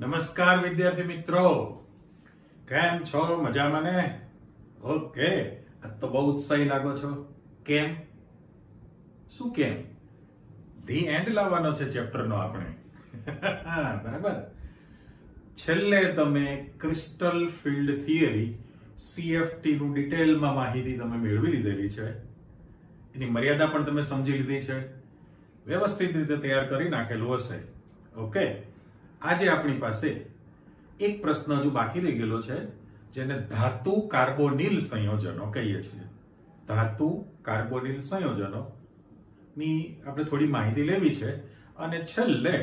નમસ્કાર વિદ્યાર્થી મિત્રો, કેમ છો? મજામાં ને? ઓકે, આજ તો બહુ ઉત્સાહી લાગો છો. કેમ? શું કેમ? ધી એન્ડ લાવવાનો છે ચેપ્ટરનો આપણે. બરાબર. છેલ્લે તમે ક્રિસ્ટલ ફિલ્ડ થિયરી CFT નું ડિટેલમાં માહિતી તમે મેળવી લીધેલી છે. એની મર્યાદા પણ તમે સમજી લીધી છે. વ્યવસ્થિત રીતે તૈયાર કરી નાખેલું હશે. ઓકે, આજે આપણી પાસે એક પ્રશ્ન હજુ બાકી રહી ગયેલો છે, જેને ધાતુ કાર્બોનિલ સંયોજનો કહીએ છીએ. ધાતુ કાર્બોનિલ સંયોજનો ની આપણે થોડી માહિતી લેવી છે, અને છેલ્લે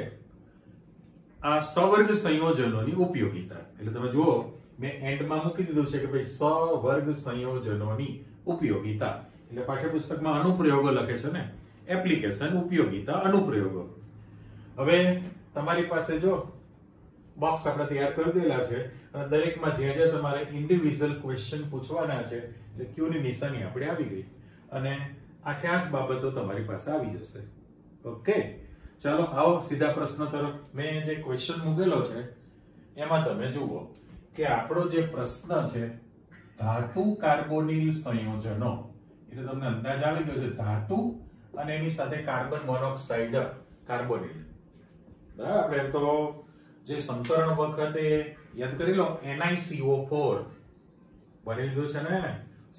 આ સવર્ગ સંયોજનોની ઉપયોગિતા. એટલે તમે જુઓ, મેં એન્ડમાં મૂકી દીધું છે કે ભાઈ સવર્ગ સંયોજનોની ઉપયોગિતા. એટલે પાઠ્યપુસ્તકમાં અનુપ્રયોગો લખે છે ને, એપ્લિકેશન, ઉપયોગિતા, અનુપ્રયોગો. હવે તમારી પાસે જો બોક્સ આપણે તૈયાર કરી દેલા છે, અને દરેકમાં જે જે તમારે ઇન્ડિવિડ્યુઅલ ક્વેશ્ચન પૂછવાના છે, એટલે ક્યુ ની નિશાની આપણે આવી ગઈ, અને 8 બાબતો તમારી પાસે આવી જશે. ઓકે, ચાલો આવો સીધા પ્રશ્ન તરફ. મેં જે ક્વેશ્ચન મૂકેલો છે એમાં તમે જુઓ કે આપણો જે પ્રશ્ન છે ધાતુ કાર્બોનિલ સંયોજનો, એટલે તમને અંદાજ આવી ગયો છે ધાતુ અને એની સાથે કાર્બન મોનોક્સાઇડ કાર્બોનિલ. બરાબર. આપણે તો જે સંકરણ વખતે યાદ કરી લો, NiCO4 બની લીધું છે ને,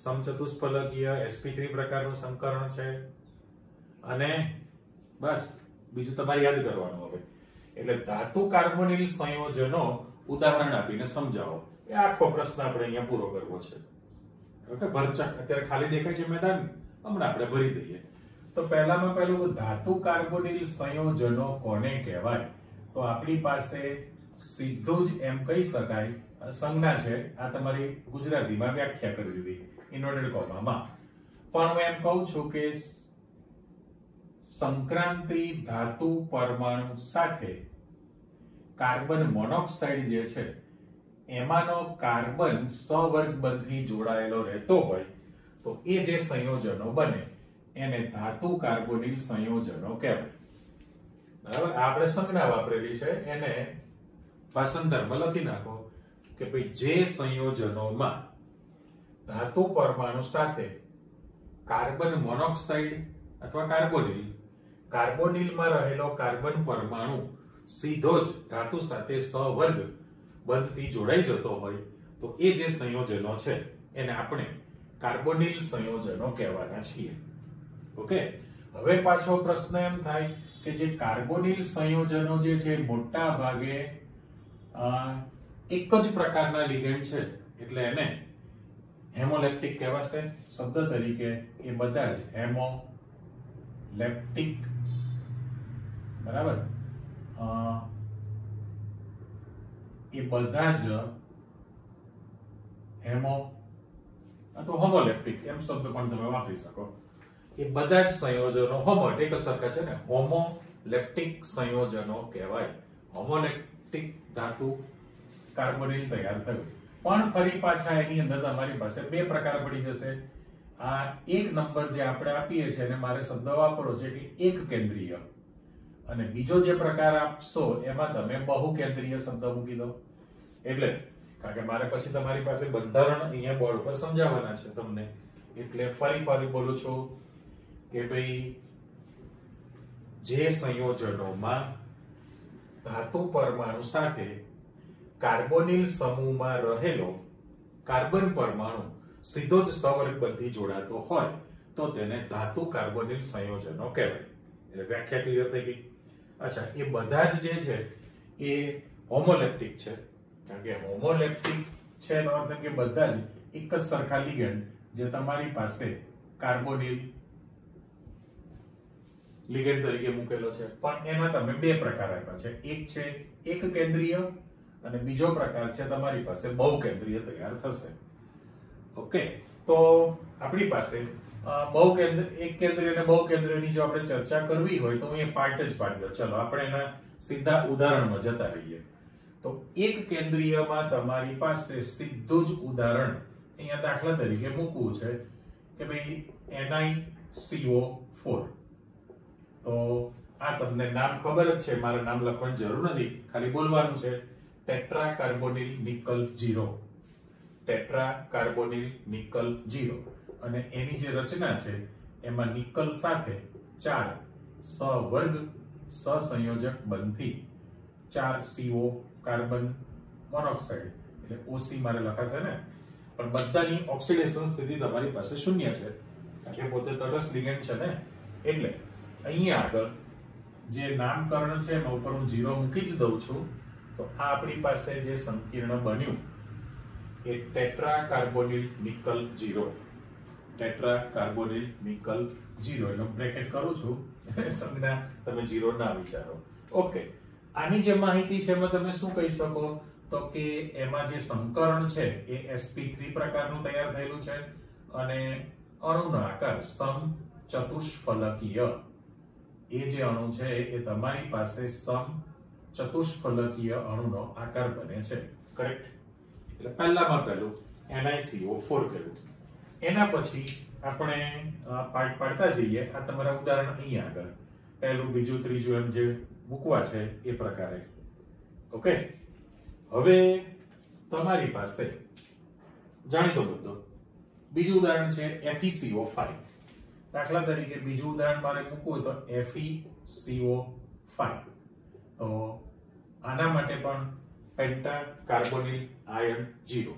સમચતુષ્ફલકીય sp3 પ્રકારનું સંકરણ છે. અને બસ બીજું તમારે યાદ કરવાનું હવે. એટલે ધાતુ કાર્બોનિલ સંયોજનો ઉદાહરણ આપીને સમજાવો. એ આખો પ્રશ્ન આપણે અહીંયા પૂરો કરવો છે. ઓકે, ભરચક અત્યારે ખાલી દેખાય છે મેદાન, હમણાં આપણે ભરી દઈએ. તો પહેલામાં પહેલું, ધાતુ કાર્બોનિલ સંયોજનો કોને કહેવાય? તો આપણી પાસે સીધું જ એમ કહી શકાય, સંજ્ઞા છે આ, તમારી ગુજરાતીમાં વ્યાખ્યા કરી દીધી ઇન્વર્ટેડ કોમામાં. પણ હું એમ કહું છું કે સંક્રાંતિ ધાતુ પરમાણુ સાથે કાર્બન મોનોક્સાઇડ જે છે એમાંનો કાર્બન સવર્ગ બંધથી જોડાયેલો રહેતો હોય તો એ જે સંયોજનો બને એને ધાતુ કાર્બોનિલ સંયોજનો કહેવાય. બરાબર. આપણે સંજ્ઞા વાપરેલી છે, એને ભાષાંતરમાં લખી નાખો કે ભાઈ જે સંયોજનોમાં ધાતુ પરમાણુ સાથે કાર્બન મોનોક્સાઇડ અથવા કાર્બોનિલમાં રહેલો કાર્બન પરમાણુ સીધો જ ધાતુ સાથે સવર્ગ બંધથી જોડાઈ જતો હોય તો એ જે સંયોજનો છે એને આપણે કાર્બોનિલ સંયોજનો કહેવાના છીએ. ઓકે, હવે પાછો પ્રશ્ન એમ થાય કે જે કાર્બોનિલ સંયોજનો જે છે મોટા ભાગે એક જ પ્રકારના લિગેન્ડ છે, એટલે એને હેમોલેપ્ટિક કહેવાશે. શબ્દ તરીકે એ બધા જ હેમોલેપ્ટિક, બરાબર, એ બધા જ હેમો અથવા હોમોલેપ્ટિક એમ શબ્દ પણ તમે વાપરી શકો. એ બધા જ સંયોજનો હોમો એટલે એક સરખા છે ને, હોમોલેપ્ટિક સંયોજનો કહેવાય. હોમોલેપ્ટિક ધાતુ કાર્બોનિલ તૈયાર થયું. પણ ફરી પાછા એની અંદર તમારી પાસે બે પ્રકાર પડી જશે. આ એક નંબર જે આપણે આપીએ છીએ એને મારે શબ્દ વાપરો છે કે એક કેન્દ્રીય, અને બીજો જે પ્રકાર આપશો એમાં તમે બહુ કેન્દ્રીય શબ્દ મૂકી દો. એટલે કારણ કે મારે પછી તમારી પાસે બંધારણ અહીંયા બોર્ડ પર સમજાવવાના છે તમને, એટલે ફરી બોલું છું કે ભાઈ જે સંયોજનોમાં ધાતુ પરમાણુ સાથે કાર્બોનિલ સમૂહમાં રહેલો કાર્બન પરમાણુ સીધો જ સવર્ગ બંધથી જોડાતો હોય તો તેને ધાતુ કાર્બોનિલ સંયોજનો કહેવાય. એટલે વ્યાખ્યા ક્લિયર થઈ ગઈ. અચ્છા, એ બધા જ જે છે એ હોમોલેપ્ટિક છે. કારણ કે હોમોલેપ્ટિક છે એનો અર્થ એમ કે બધા જ એક જ સરખા લિગેન્ડ જે તમારી પાસે કાર્બોનિલ લિગેન્ડ તરીકે મૂકેલો છે, પણ એના તમે બે પ્રકાર આપ્યા છે. એક છે એક કેન્દ્રીય અને બીજો પ્રકાર છે તમારી પાસે બહુ કેન્દ્રીય તૈયાર થશે. ઓકે, તો આપણી પાસે એક કેન્દ્રીય અને બહુ કેન્દ્રીયની જો આપણે ચર્ચા કરવી હોય તો હું એ પાર્ટ જ પાડી દઉં. ચલો આપણે એના સીધા ઉદાહરણમાં જતા રહીએ. તો એક કેન્દ્રીયમાં તમારી પાસે સીધું જ ઉદાહરણ અહીંયા દાખલા તરીકે મૂકવું છે કે ભાઈ NiCO4. તો આ તમને નામ ખબર જ છે, મારે નામ લખવાની જરૂર નથી, ખાલી બોલવાનું છે tetra carbonyl nickel 0, tetra carbonyl nickel 0, અને એની જે રચના છે એમાં નિકલ સાથે 4 સહવર્ગ સહસંયોજક બંધથી 4 CO કાર્બન મોનોક્સાઇડ એટલે OC મારે લખાશે ને, પણ બધાની ઓક્સિડેશન સ્થિતિ તમારી પાસે શૂન્ય છે, એટલે પોતે તટસ્થ લિગેન્ડ છે ને, એટલે અહીંયા આગળ જે નામકરણ છે એમાં ઉપર હું 0 મૂકી જ દઉં છું, તો આ આપણી પાસે જે સંકીર્ણ બન્યું એ tetra carbonyl nickel 0, tetra carbonyl nickel 0 એટલે બ્રેકેટ કરું છું, સંજ્ઞા તમે 0 ના વિચારો. ઓકે, આની જે માહિતી છે એમાં તમે શું કહી શકો, તો કે એમાં જે સંકરણ છે એ sp3 પ્રકારનું તૈયાર થયેલું છે, અને અણુનો આકાર સમચતુષ્ફલકીય, એ જે અણુ છે એ તમારી પાસે સમચતુષ્ફલકીય અણુનો આકાર બને છે. કરેક્ટ? એટલે પહેલામાં પહેલું NiCO4 કહ્યું. એના પછી આપણે પાર્ટ પાડતા જઈએ. આ તમારા ઉદાહરણ અહીંયા આગળ પહેલું, બીજું, ત્રીજું એમ જે મૂકવા છે એ પ્રકારે. ઓકે, હવે તમારી પાસે જાણીતો મુદ્દો બીજું ઉદાહરણ છે FeCO5. દાખલા તરીકે બીજું ઉદાહરણ મારે મૂકવું હોય તો FeCO5, તો આના માટે પણ પેન્ટા કાર્બોનિલ આયન 0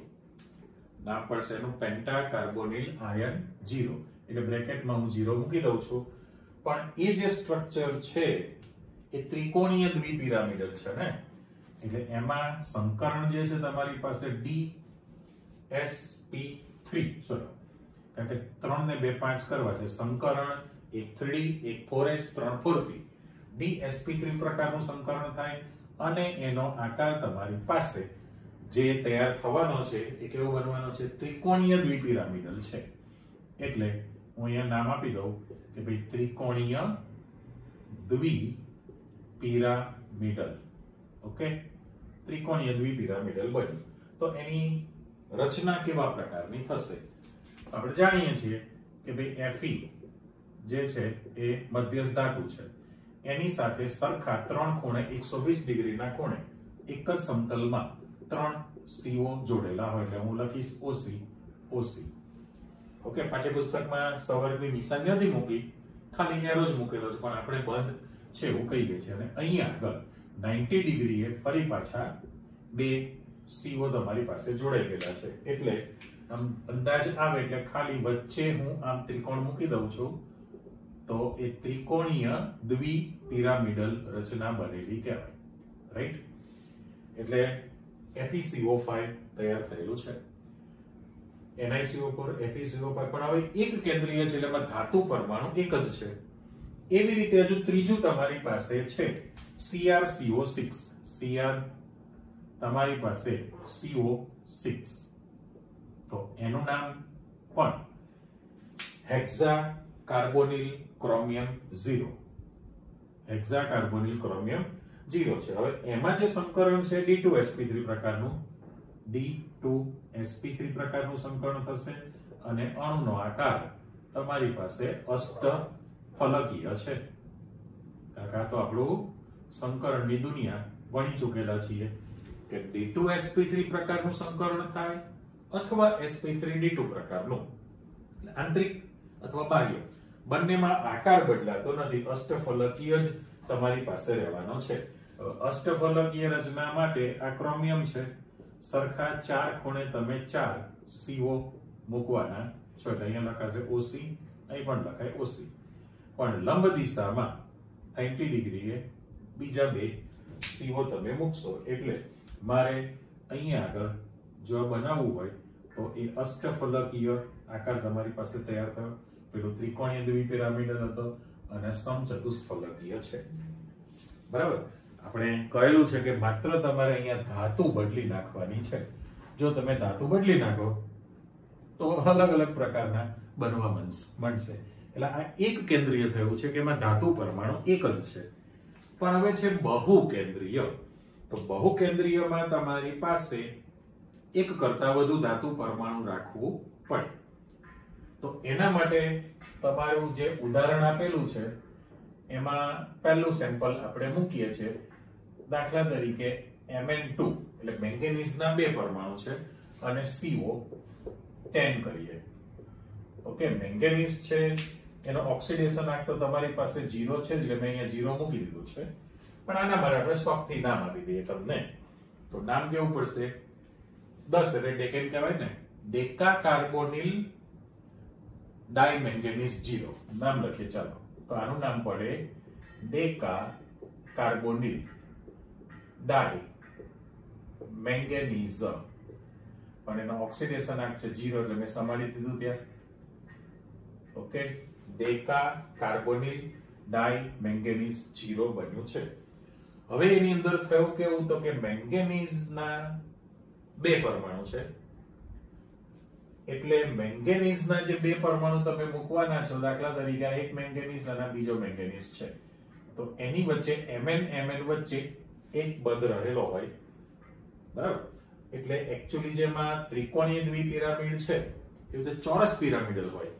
નામ પડશે એનું, પેન્ટા કાર્બોનિલ આયન 0 એટલે બ્રેકેટમાં હું 0 મૂકી દઉં છું. પણ એ જે સ્ટ્રક્ચર છે એ ત્રિકોણીય દ્વિપિરામિડલ છે ને, એટલે એમાં સંકરણ જે છે તમારી પાસે DsP3, કારણ કે 3 ને 2 5 કરવા છે, સંકરણ એક 3D એક 4s 3 4p, DsP3 પ્રકારનું સંકરણ થાય, અને એનો આકાર તમારી પાસે જે તૈયાર થવાનો છે એ કેવો બનવાનો છે, ત્રિકોણીય દ્વિપિરામિડલ છે. એટલે હું અહીંયા નામ આપી દઉં કે ભાઈ ત્રિકોણીય દ્વિપિરામિડલ. ઓકે, ત્રિકોણીય દ્વિપિરામિડલ બન્યું. તો એની રચના કેવા પ્રકારની થશે? આપણે જાણીએ છીએ કે ભાઈ Fe જે છે એ મધ્યસ્થ ધાતુ છે, એની સાથે સરખા 3 ખૂણે 120 ડિગ્રીના ખૂણે એક જ સમતલમાં 3 CO જોડેલા હોય, એટલે હું લખીશ OC OC. ઓકે, પાઠ્યપુસ્તકમાં સવર્ગની નિશાની નથી મૂકી, ખાલી એરો જ મૂકેલો છે, પણ આપણે બંધ છે એવું કહીએ છીએ. અને અહીંયા આગળ 90 ડિગ્રીએ ફરી પાછા 2 CO તમારી પાસે જોડાઈ ગયેલા છે, એટલે આમ અંદાજ આવે એટલે ખાલી વચ્ચે હું આમ ત્રિકોણ મૂકી દઉં છું, તો એ ત્રિકોણીય દ્વિપિરામિડલ રચના બનેલી કહેવાય. રાઈટ? એટલે FeCO5 તૈયાર થયેલું છે. NiCO4 FeCO5 પણ હવે એક કેન્દ્રીય છે, એટલે એમાં ધાતુ પરમાણુ એક જ છે. એવી રીતે હજુ ત્રીજું તમારી પાસે છે CrCO6. Cr તમારી પાસે CO6, તો એનું નામ પણ hexa carbonyl chromium 0, hexa carbonyl chromium 0 છે. હવે એમાં જે સંકરણ છે D2sp3 પ્રકારનું, D2sp3 પ્રકારનું સંકરણ થશે, અને અણુનો આકાર તમારી પાસે અષ્ટફલકીય છે. કાકા તો આપણું સંકરણની દુનિયા ભણી ચૂકેલા છીએ કે D2sp3 પ્રકારનું સંકરણ થાય અથવા sp3D2 પ્રકારનું, આંતરિક અથવા બાહ્ય, બંનેમાં આકાર બદલાતો નથી, અષ્ટફલકીય જ તમારી પાસે રહેવાનો છે. અષ્ટફલકીય રચના માટે આ ક્રોમિયમ છે, સરખા 4 ખૂણે તમે 4 CO મૂકવાના છો, એટલે અહીંયા લખાશે OC, અહીં પણ લખાય OC, પણ લંબ દિશામાં 90 ડિગ્રીએ બીજા 2 CO તમે મૂકશો. એટલે મારે અહીંયા આગળ જો બનાવવું હોય તો એ અષ્ટફલકીય આકાર તમારી પાસે તૈયાર થયો. પેલું ત્રિકોણીય દ્વિપિરામિડલ હતો અને સમચતુષ્ફલકીય છે. બરાબર? આપણે કહેલું છે કે માત્ર તમારે અહીંયા ધાતુ બદલી નાખવાની છે. જો તમે ધાતુ બદલી નાખો તો અલગ અલગ પ્રકારના બનવા બનશે. એટલે આ એક કેન્દ્રીય થયું છે કે એમાં ધાતુ પરમાણુ એક જ છે. પણ હવે છે બહુ કેન્દ્રીય. તો બહુ કેન્દ્રીયમાં તમારી પાસે એક કરતા વધુ ધાતુ પરમાણુ રાખવું પડે. તો એના માટે તમારું જે ઉદાહરણ આપેલું છે એમાં પહેલું સેમ્પલ આપણે મૂકીએ છીએ. દાખલા તરીકે Mn2 એટલે મેંગેનીઝના 2 પરમાણુ છે અને CO10 કરીએ. ઓકે, મેંગેનીઝ છે એનો ઓક્સિડેશન આંક તો તમારી પાસે 0 છે એટલે મેં અહીંયા 0 મૂકી દીધું છે, પણ આના માટે આપણે શોખથી નામ આપી દઈએ તમને. તો નામ કેવું પડશે? 10 એટલે ડેકેન કહેવાય ને, ડેકા કાર્બોનિલ ડાયમેંગેનીઝ 0 નામ લખીએ. ચાલો, તો આનું નામ પડે ડેકા કાર્બોનિલ ડાયમેંગેનીઝ, પણ એનો ઓક્સિડેશન આંક છે 0 એટલે મેં સમાડી દીધું ત્યાં. ઓકે, ડેકા કાર્બોનિલ ડાયમેંગેનીઝ 0 બન્યું છે. હવે એની અંદર થયું કેવું તો કે મેંગેનીઝના 2 પરમાણુ છે, એટલે મેંગેનીઝના જે 2 પરમાણુ તમે મૂકવાના છો, દાખલા તરીકે એક મેંગેનીઝ અને બીજો મેંગેનીઝ છે, તો એની વચ્ચે Mn વચ્ચે એક બંધ રહેલો હોય, બરાબર? એટલે એકચ્યુઅલી જેમાં ત્રિકોણીય દ્વિપિરામિડ છે એ રીતે ચોરસ પિરામિડલ હોય.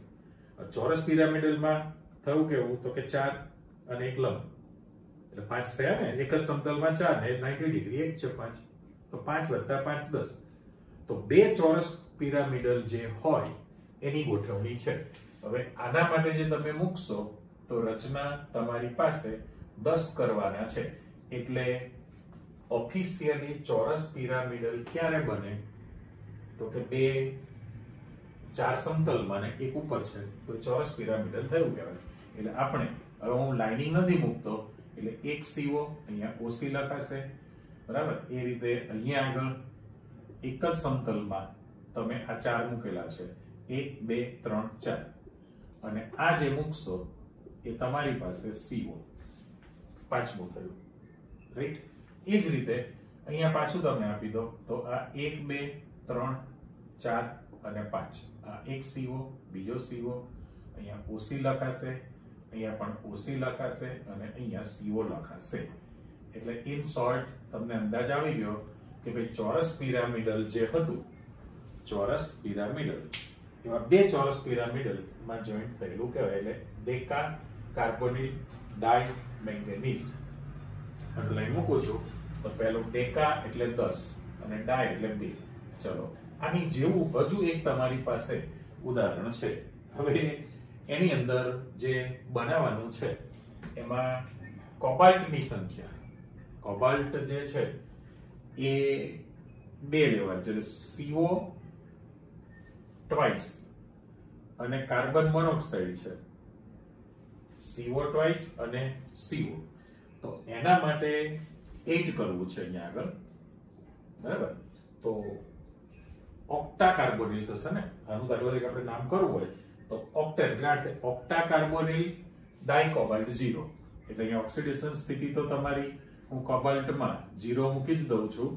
ચોરસ પિરામિડલમાં થયું કેવું તો કે 4 અને એક લંબ, એટલે 5 થયા ને. એક જ સમતલમાં 4 ને 90 ડિગ્રી એક છે 5, તો 5 + 5 10. તો 2 ચોરસ પિરામિડલ જે હોય એની ગોઠવણી છે. હવે આના માટે જે તમે મૂકશો તો રચના તમારી પાસે 10 કરવાના છે. એટલે ઓફિશિયલી ચોરસ પિરામિડલ ક્યારે બને તો કે 2 4 સમતલમાં ને એક ઉપર છે તો ચોરસ પિરામિડલ થયું કહેવાય. એટલે આપણે હવે હું લાઇનિંગ નથી મૂકતો, એટલે એક CO અહીંયા OC લખાશે, બરાબર? એ રીતે અહીંયા આગળ એક જ સમતલમાં તમે આ 4 મૂકેલા છે, 1 2 3 4, અને આ જે મૂકશો એ તમારી પાસે CO પાંચમું થયું, રાઈટ? એ જ રીતે અહીંયા પાછું તમે આપી દો તો આ 1 2 3 4 અને 5, આ એક CO, બીજો CO, અહીંયા OC લખાશે, અહીંયા પણ OC લખાશે અને અહીંયા CO લખાશે. એટલે ઇન શોર્ટ તમને અંદાજ આવી ગયો કે ભાઈ ચોરસ પિરામિડલ જે હતું, ચોરસ પિરામિડલ એવા 2 ચોરસ પિરામિડલ માં જોઈન્ટ થયેલું કહેવાય. એટલે ડેકા કાર્બોનિલ ડાયમેંગેનીઝ અંડરલાઈન મૂકું છું. તો પહેલું ડેકા એટલે 10 અને ડાય એટલે 2. ચલો, આની જેવું હજુ એક તમારી પાસે ઉદાહરણ છે. હવે એની અંદર જે બનાવવાનું છે એમાં કોબાલ્ટની સંખ્યા, કોબાલ્ટ જે છે એ 2 લેવાય છે, CO ટ્વાઇસ અને કાર્બન મોનોક્સાઇડ છે, CO ટ્વાઇસ અને CO. તો એના માટે 8 કરવું છે અહીંયા આગળ, બરાબર? તો ઓક્ટા કાર્બોનિલ થશે ને. આનું દાખલા તરીકે આપણે નામ કરવું હોય તો ઓક્ટેન, એટલે ઓક્ટા કાર્બોનિલ ડાયકોબાલ્ટ 0. એટલે અહીંયા ઓક્સિડેશન સ્થિતિ તો તમારી હું કોબાલ્ટમાં 0 મૂકી જ દઉં છું,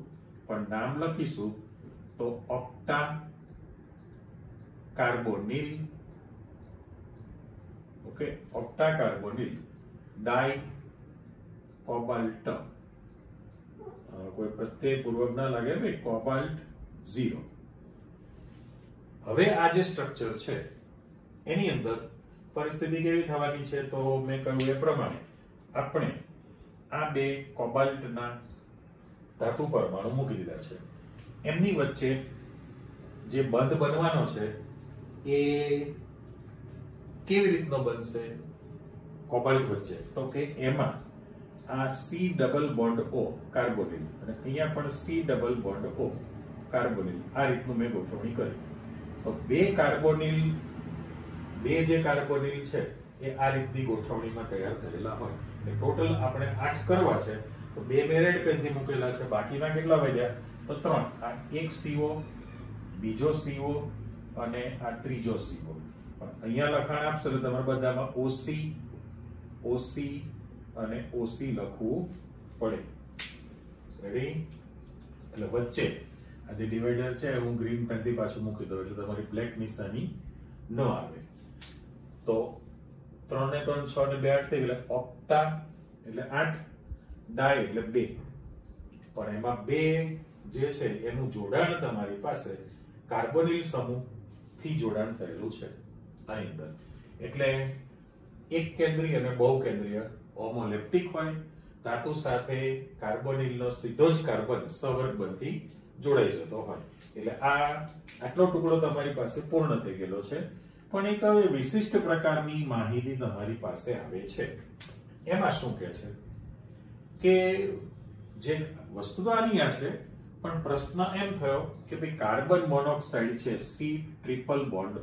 પણ નામ લખીશું તો octa carbonyl. Okay, octa carbonyl ડાયકોબાલ્ટ, કોઈ પ્રત્યય પૂર્વક ના લાગે ભાઈ, કોબાલ્ટ 0. હવે આ જે સ્ટ્રક્ચર છે એની અંદર પરિસ્થિતિ કેવી થવાની છે તો મેં કહ્યું એ પ્રમાણે આપણે આ 2 કોબાલ્ટના ધાતુ પરમાણુ મૂકી દીધા છે. એમની વચ્ચે જે બંધ બનવાનો છે એ કેવી રીતનો બનશે કોબાલ્ટ વચ્ચે? તો કે એમાં આ C double bond O carbonyl અને અહીંયા પણ C double bond O carbonyl, આ રીતનું મેં ગોઠવણી કરી. તો 2 કાર્બોનિલ, 2 જે કાર્બોનિલ છે એ આ રીતની ગોઠવણીમાં તૈયાર થયેલા હોય. એટલે ટોટલ આપણે 8 કરવા છે, તો 2 મેં રેડ પેનથી મૂકેલા છે, બાકીના કેટલા વધ્યા તો 3. આ એક CO, બીજો CO અને આ ત્રીજો CO. પણ અહીંયા લખાણ આપશો તો તમારે બધામાં OC, OC અને OC લખવું પડે. રેડી? એટલે વચ્ચે આ જે ડિવાઈડર છે હું ગ્રીન પેનથી પાછું મૂકી દઉં એટલે તમારી બ્લેક નિશાની ન આવે. તો 3 ને 3 6 ને 2 8 થઈ એટલે ઓક્ટા એટલે 8, ડાય એટલે 2. પણ એમાં 2 જે છે એનું જોડાણ તમારી પાસે કાર્બોનિલ સમૂહ થી જોડાણ થયેલું છે આની અંદર. એટલે એક કેન્દ્રીય અને બહુકેન્દ્રીય હોમોલેપ્ટિક હોય ધાતુ સાથે કાર્બોનિલનો સીધો જ કાર્બન સહવર્ગ બંધથી જોડાઈ જતો હોય. એટલે આટલો ટુકડો તમારી પાસે પૂર્ણ થઈ ગયેલો છે. પણ એક હવે વિશિષ્ટ પ્રકારની માહિતી તમારી પાસે આવે છે. એમાં શું કહે છે કે જે વસ્તુ તો આની આ છે, પણ પ્રશ્ન એમ થયો કે ભાઈ કાર્બન મોનોક્સાઇડ છે C∼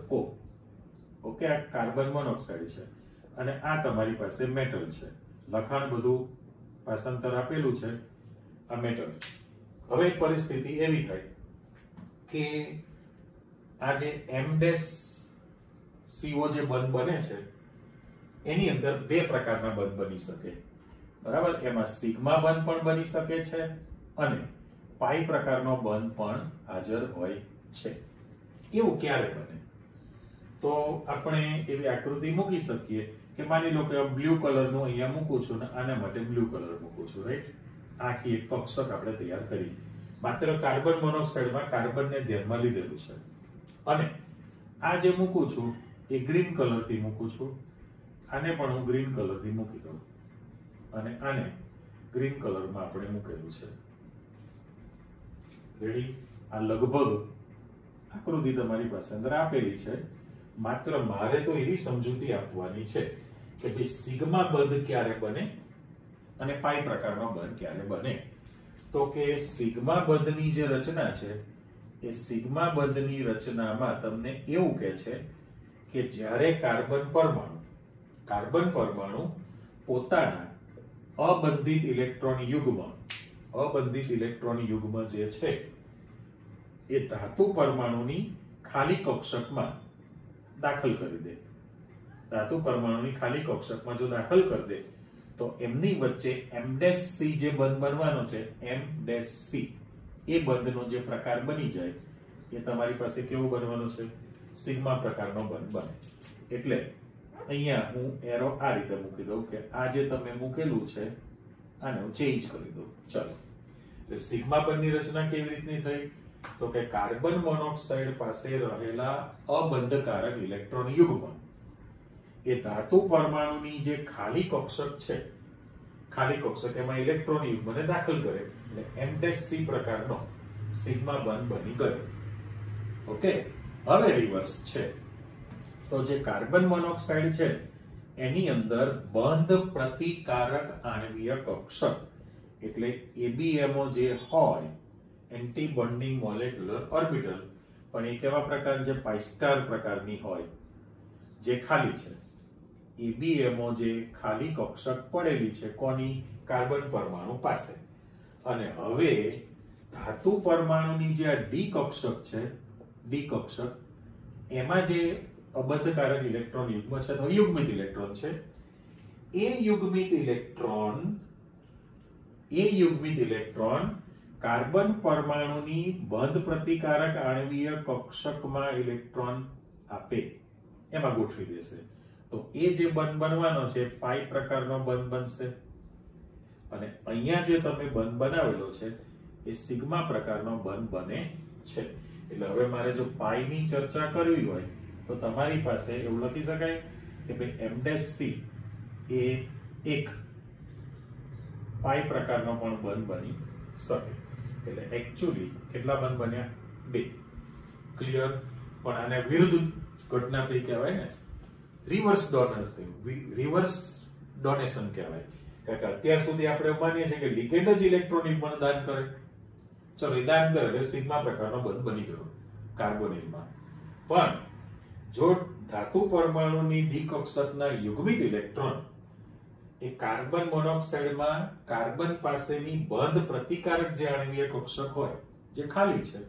O. ઓકે, આ કાર્બન મોનોક્સાઇડ છે અને આ તમારી પાસે મેટલ છે. લખાણ બધું ભાષાંતર આપેલું છે. આ મેટલ. હવે પરિસ્થિતિ એવી થાય કે આ જે M-CO જે બંધ બને છે એની અંદર બે પ્રકારના બંધ બની શકે. બરાબર, એમાં સિગ્મા બંધ પણ બની શકે છે અને પાઈ પ્રકારનો બંધ પણ હાજર હોય છે. એવું ક્યારે બને? તો આપણે એવી આકૃતિ મૂકી શકીએ કે માની લો કે બ્લુ કલરનું અહીંયા મૂકું છું ને આના માટે બ્લુ કલર મૂકું છું, રાઈટ? આખી એક કક્ષક આપણે તૈયાર કરી. માત્ર કાર્બન મોનોક્સાઇડમાં કાર્બનને ધ્યાનમાં લીધેલું છે અને આ જે મૂકું છું એ ગ્રીન કલરથી મૂકું છું. આને પણ હું ગ્રીન કલરથી મૂકી દઉં અને આને ગ્રીન કલરમાં આપણે મૂકેલું છે. રેડી? આ લગભગ આકૃતિ તમારી પાસે અંદર આપેલી છે. માત્ર મારે તો એવી સમજૂતી આપવાની છે કે ભાઈ સિગ્મા બંધ ક્યારે બને અને પાઈ પ્રકારનો બંધ ક્યારે બને. તો કે સિગ્મા બંધની જે રચના છે એ સિગ્મા બંધની રચનામાં તમને એવું કહે છે કે જ્યારે કાર્બન પરમાણુ પોતાના અબંધિત ઇલેક્ટ્રોન યુગ્મ જે છે એ ધાતુ પરમાણુની ખાલી કક્ષકમાં દાખલ કરી દે. ધાતુ પરમાણુની ખાલી કક્ષકમાં જો દાખલ કરી દે તો એમની વચ્ચે M' C જે બંધ બનવાનો છે, M' C એ બંધનો જે પ્રકાર બની જાય એ તમારી પાસે કેવો બનવાનો છે? સિગ્મા પ્રકારનો બંધ બને. એટલે અહીંયા હું એરો આ રીતે મૂકી દઉં કે આ જે તમે મૂકેલું છે આને હું ચેન્જ કરી દઉં. ચલો, એટલે સિગ્મા બંધની રચના કેવી રીતની થઈ? તો કે કાર્બન મોનોક્સાઇડ પાસે રહેલા અબંધકારક ઇલેક્ટ્રોન યુગ્મ એ ધાતુ પરમાણુની જે ખાલી કક્ષક છે, ખાલી કક્ષક એમાં ઇલેક્ટ્રોન યુગ્મને દાખલ કરે એટલે M' C પ્રકારનો સિગ્મા બંધ બની ગયો. ઓકે, હવે રિવર્સ છે. તો જે કાર્બન મોનોક્સાઇડ છે એની અંદર બંધ પ્રતિકારક આણ્વીય કક્ષક એટલે ABMO જે હોય, એન્ટી બોન્ડિંગ મોલેક્યુલર ઓર્બિટલ, પણ એ કેવા પ્રકાર છે? પાઇસ્ટાર પ્રકારની હોય જે ખાલી છે. ABMO જે ખાલી કક્ષક પડેલી છે કોની? કાર્બન પરમાણુ પાસે. અને હવે ધાતુ પરમાણુની જે આ ડી કક્ષક છે, ડી કક્ષક એમાં જે અબંધકારક ઇલેક્ટ્રોન યુગ્મ છે તો યુગ્મિત ઇલેક્ટ્રોન છે. એ યુગ્મિત ઇલેક્ટ્રોન કાર્બન પરમાણુની બંધ પ્રતિકારક આણ્વીય કક્ષકમાં ઇલેક્ટ્રોન આપે એમાં ગોઠવી દેશે. તો એ જે બંધ બનવાનો છે પાઈ પ્રકારનો બંધ બનશે અને અહીંયા જે તમે બંધ બનાવેલો છે એ સિગ્મા પ્રકારનો બંધ બને છે. એટલે હવે મારે જો પાઈની ચર્ચા કરવી હોય તો તમારી પાસે એવું લખી શકાય કે ભાઈ M' C એ એક પાઈ પ્રકારનો પણ બંધ બની શકે. એટલે એકચ્યુઅલી કેટલા બંધ બન્યા? 2. ક્લિયર? પણ આને વિરુદ્ધ ઘટના થઈ કહેવાય ને, રિવર્સ ડોનર થયું, રિવર્સ ડોનેશન કહેવાય. કારણ કે અત્યાર સુધી આપણે માનીએ છીએ કે લિગેન્ડ જ ઇલેક્ટ્રોન યુગ્મનું દાન કરે. ચલો, એ દાન કરે એટલે સિગ્મા પ્રકારનો બંધ બની ગયો કાર્બોનિલમાં. પણ જો ધાતુ પરમાણુની ડી કક્ષકના યુગ્મિત ઇલેક્ટ્રોન એ કાર્બન મોનોક્સાઇડમાં કાર્બન પાસેની બંધ પ્રતિકારક જે આણ્વીય કક્ષક હોય જે ખાલી છે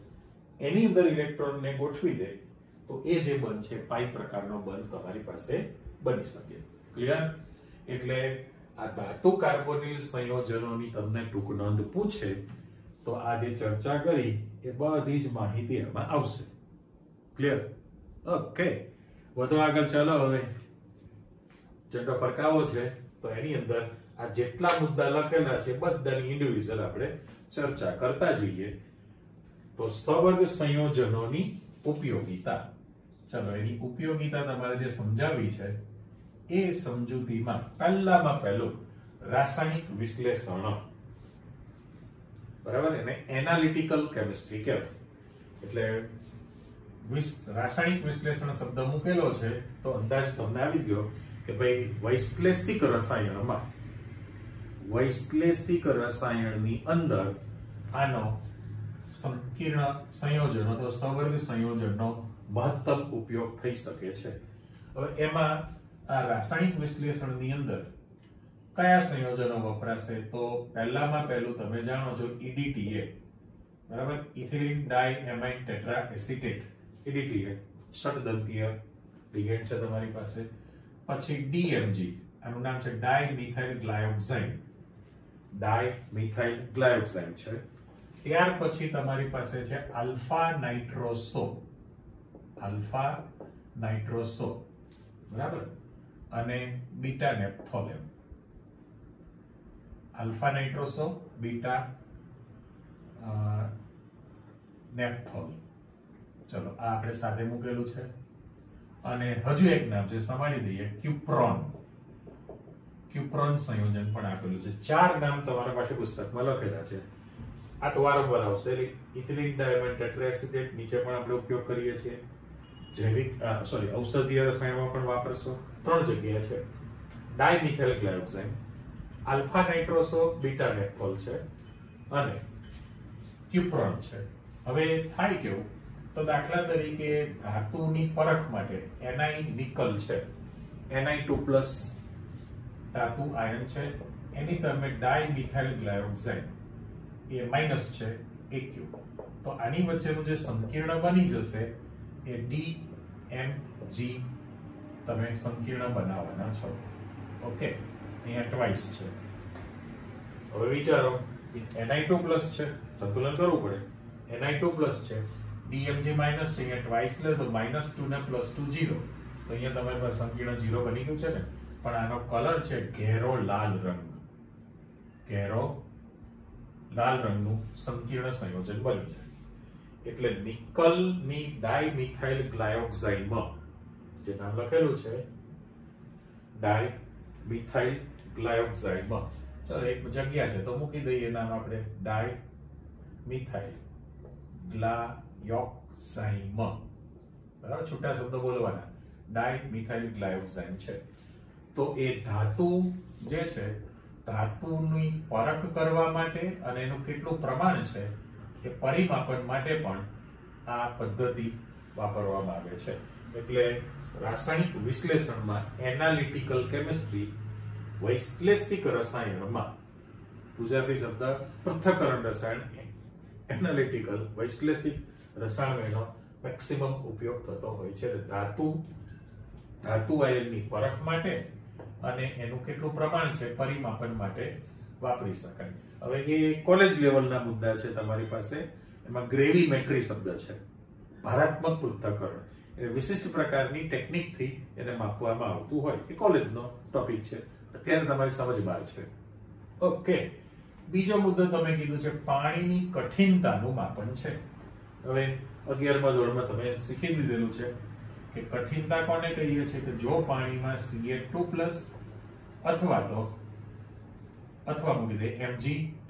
એની અંદર ઇલેક્ટ્રોનને ગોઠવી દે તો એ જે બંધ છે પાઈ પ્રકારનો બંધ તમારી પાસે બની શકે. ક્લિયર? એટલે આ ધાતુ કાર્બોનિલ સંયોજનોની તમને ટૂંક નોંધ પૂછે તો આ જે ચર્ચા કરી એ બધી જ માહિતી એમાં આવશે. ક્લિયર? ઓકે, વધુ આગળ ચાલો. હવે જેટલો ફરકાવો છે તો એની અંદર આ જેટલા મુદ્દા લખેલા છે બધાની ઇન્ડિવિડ્યુઅલ આપણે ચર્ચા કરતા જઈએ. તો સવર્ગ સંયોજનોની ઉપયોગિતા. ચલો, એની ઉપયોગિતા તમારે જે સમજાવી છે એ સમજૂતીમાં પહેલામાં પહેલું રાસાયણિક વિશ્લેષણ, બરાબર, એને એનાલિટિકલ કેમિસ્ટ્રી કહેવાય. એટલે રાસાયણિક વિશ્લેષણ શબ્દ મૂકેલો છે તો અંદાજ તમને આવી ગયો કે ભાઈ વૈશ્લેષિક રસાયણની અંદર આનો સંકીર્ણ સંયોજન અથવા સવર્ગ સંયોજનનો મહત્તમ ઉપયોગ થઈ શકે છે. હવે એમાં આ રાસાયણિક વિશ્લેષણની અંદર કયા સંયોજનો વપરાશે? તો પહેલામાં પહેલું તમે જાણો છો EDTA, બરાબર, ethylene diamine tetra acetate, EDTA ષટદંતીય લિગેન્ડ છે તમારી પાસે. પછી DMG, આનું નામ છે ડાયમિથાઇલ ગ્લાયોક્સાઇડ છે. ત્યાર પછી તમારી પાસે છે આલ્ફા નાઇટ્રોસો, બરાબર, અને beta naphthol. Alpha nitroso, beta naphthol. ચલો, આ આપણે સાથે મૂકેલું છે. અને હજુ એક નામ છે, સંભાળી દઈએ, ક્યુપ્રોન સંયોજન પણ આપેલું છે. 4 નામ તમારા પાઠ્યપુસ્તકમાં લખેલા છે. આ તો વારંવાર આવશે. ઇથિલિન ડાયમાઇન ટેટ્રાએસિટેટ નીચે પણ આપણે ઉપયોગ કરીએ છીએ. ઔષધીય રસાયણમાં પણ વાપરશો. 3 જગ્યાએ છે. ડાયમિથાઇલ ગ્લાયોક્સાઇડ, આલ્ફા નાઇટ્રોસો, બીટા નેપ્થોલ છે અને ક્યુપ્રોન છે. હવે થાય કેવું, તો દાખલા તરીકે ધાતુની પરખ માટે Ni નિકલ છે, Ni2+ ધાતુ આયન છે, એની તમે ડાયમિથાઇલ ગ્લાયોક્સાઇડ એ માઈનસ છે, AQ. તો આની વચ્ચેનું જે સંકીર્ણ બની જશે એ DMG તમે સંકીર્ણ બનાવવાના છો. ઓકે, અહીંયા ટ્વાઇસ છે. હવે વિચારો, Ni2+ છે, સંતુલન કરવું પડે. Ni2+ છે, DMG માઈનસ છે, અહીંયા ટ્વાઇસ લે તો -2 ને +2 0. તો અહીંયા તમારી પાસે સંકીર્ણ 0 બની ગયું છે ને. પણ આનો કલર છે ઘેરો લાલ રંગનું સંકીર્ણ સંયોજન બની જાય. એટલે નિકલની ડાયમિથાઇલ ગ્લાયોક્સાઇડમાં જે નામ લખેલું છે ડાયમિથાઇલ ગ્લાયોક્સાઇડમાં, ચલો એક જગ્યા છે તો મૂકી દઈએ નામ આપણે ડાયમિથાઇલ ગ્લાયોક્સાઇડમાં, બરાબર, છૂટા શબ્દો બોલવાના. ડાયમિથાઇલ ગ્લાયોક્સાઇડ છે. તો એ ધાતુ જે છે, ધાતુની પરખ કરવા માટે અને એનું કેટલું પ્રમાણ છે એ પરિમાપન માટે પણ આ પદ્ધતિ વાપરવામાં આવે છે. એટલે રાસાયણિક વિશ્લેષણમાં એનાલિટિકલ કેમિસ્ટ્રી, વૈશ્લેષિક રસાયણમાં, ગુજરાતી શબ્દ પૃથ્થકરણ રસાયણ, એનાલિટિકલ વૈશ્લેષિક રસાયણનો મેક્સિમમ ઉપયોગ થતો હોય છે. ધાતુ આયનની પરખ માટે અને એનું કેટલું પ્રમાણ છે પરિમાપન માટે વાપરી શકાય. હવે એ કોલેજ લેવલના મુદ્દા છે તમારી પાસે. એમાં ગ્રેવીમેટ્રી શબ્દ છે, ભારાત્મક પૃથ્થકરણ, એ વિશિષ્ટ પ્રકારની ટેકનિકથી એને માપવામાં આવતું હોય. એ કોલેજનો ટોપિક છે, અત્યારે તમારી સમજ બહાર છે. ઓકે, બીજો મુદ્દો તમે કીધું છે પાણીની કઠિનતાનું માપન છે. હવે 11મા ધોરણમાં તમે શીખી લીધેલું છે કે કઠિનતા કોને કહીએ છીએ? કે જો પાણીમાં Ca2+ અથવા મૂકી દે Mg2+,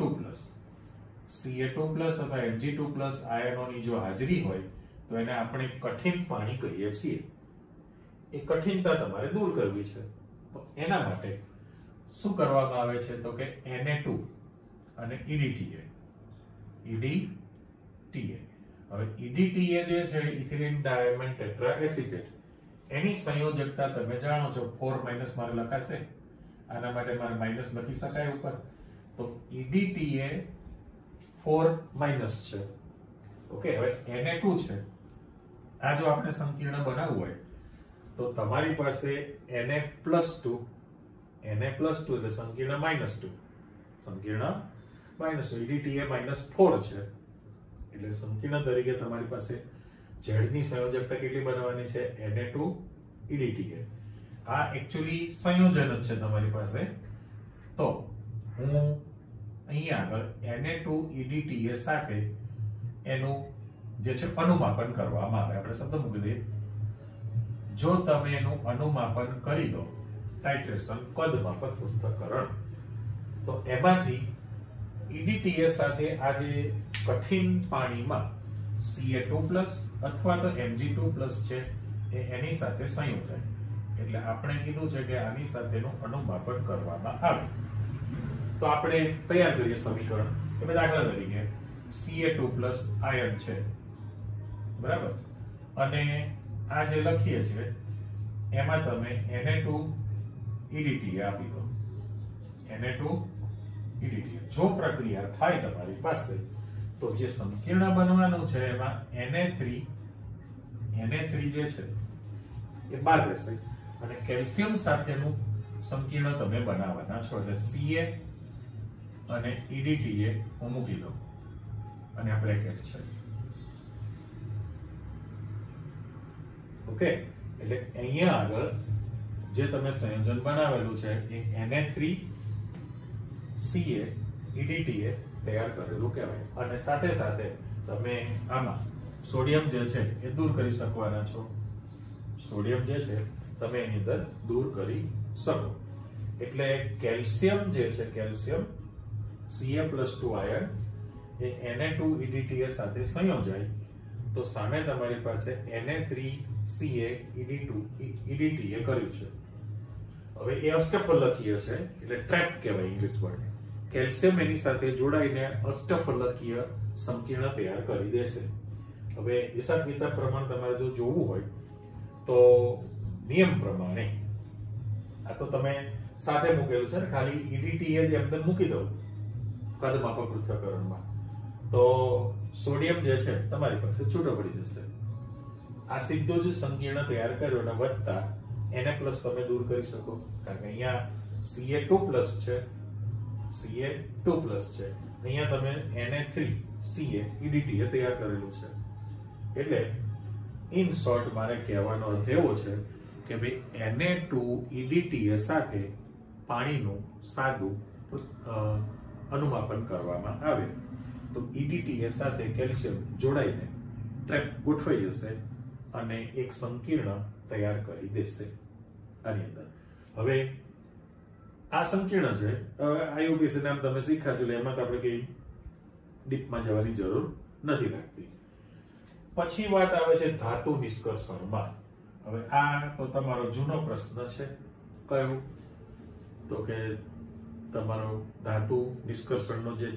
Ca2+ અથવા Mg2+ આયનોની જો હાજરી હોય તો એને આપણે કઠિન પાણી કહીએ છીએ. એ કઠિનતા તમારે દૂર કરવી છે. તો એના માટે શું કરવામાં આવે છે? તો કે Na2 અને EDTA. હવે EDTA જે છે, ઇથિલિન ડાયમાઇન ટેટ્રા એસિટેટ, એની સંયોજકતા તમે જાણો છો. 4- મારે લખાશે, આના માટે મારે માઈનસ લખી શકાય ઉપર. તો EDTA 4- છે. ઓકે, હવે Na2 છે, આ જો આપણે સંકીર્ણ બનાવવું હોય તો તમારી પાસે Na+2 એટલે સંકીર્ણ -2, EDTA -4 છે. એટલે સંકીર્ણ તરીકે તમારી પાસે ઝેડની સંયોજકતા કેટલી બનવાની છે? Na2 EDTA. આ એક્ચ્યુઅલી સંયોજન જ છે તમારી પાસે. તો હું અહીંયા આગળ Na2 EDTA સાથે એનું જે છે અનુમાપન કરવામાં આવે. આપણે શબ્દ મૂકી દઈએ, જો તમે એનું અનુમાપન કરી દો, ટાઇટ્રેશન, કદ માપક પૃથ્થકરણ, તો એમાંથી EDTA સાથે આ જે કઠિન પાણીમાં Ca2+ અથવા તો Mg2+ છે એ એની સાથે સંયોજાય. એટલે આપણે કીધું છે કે આની સાથેનું અનુમાપન કરવામાં આવે. તો આપણે તૈયાર કરીએ સમીકરણ કે દાખલા તરીકે Ca2+ આયન છે, બરાબર, અને આ જે લખીએ છીએ એમાં તમે Na2 EDTA આપી દો. Na2 EDTA જો પ્રક્રિયા થાય તમારી પાસે તો જે સંકીર્ણ બનવાનું છે એમાં Na3 જે છે એ બાદ રહેશે અને કેલ્શિયમ સાથેનું સંકીર્ણ તમે બનાવવાના છો. એટલે Ca અને EDTA હું મૂકી દઉં અને આ બ્રેકેટ છે. ઓકે, એટલે અહીંયા આગળ જે તમે સંયોજન બનાવેલું છે એ Na3 Ca EDTA તૈયાર કરેલું કહેવાય. અને સાથે સાથે તમે આમાં સોડિયમ જે છે એ દૂર કરી શકવાના છો. સોડિયમ જે છે તમે એની અંદર દૂર કરી શકો. એટલે કેલ્શિયમ જે છે, કેલ્શિયમ Ca+2 આયન એ Na2 EDTA સાથે સંયોજાય તો સામે તમારી પાસે Na3 Ca EDTA કર્યું છે. હવે એ અષ્ટફલકીય છે એટલે ટ્રેપ કહેવાય ઇંગ્લિશ વર્ડ. કેલ્શિયમ એની સાથે જોડાઈને અષ્ટફલકીય સંકીર્ણ તૈયાર કરી દેશે. હવે હિસાબ કિતાબ પ્રમાણે તમારે જો જોવું હોય તો નિયમ પ્રમાણે આ તો તમે સાથે મૂકેલું છે ને, ખાલી EDTA જ એમને મૂકી દઉં કદમાપક પૃથ્થકરણમાં તો સોડિયમ જે છે તમારી પાસે છૂટો પડી જશે. આ સીધો જ સંકીર્ણ તૈયાર કર્યો અને વધતા Na+ તમે દૂર કરી શકો કારણ કે અહીંયા Ca2+ છે, Ca2+ છે, અહીંયા તમે Na3 Ca EDTA તૈયાર કરેલું છે. એટલે ઇન શોર્ટ મારે કહેવાનો અર્થ એવો છે કે ભાઈ Na2 EDTA સાથે પાણીનું સાદું અનુમાપન કરવામાં આવે તો EDTA સાથે કેલ્શિયમ જોડાઈને ટ્રેપ ગોઠવાઈ જશે અને એક સંકીર્ણ તૈયાર કરી દેશે આની અંદર. હવે આ સંકીર્ણ છે, IUPAC નામ તમે શીખ્યા છો એટલે એમાં તો આપણે કઈ ડીપમાં જવાની જરૂર નથી લાગતી. પછી વાત આવે છે ધાતુ નિષ્કર્ષણમાં. હવે આ તો તમારો જૂનો પ્રશ્ન છે. કયો? તો કે તમારો ધાતુ નિષ્કર્ષણનો જે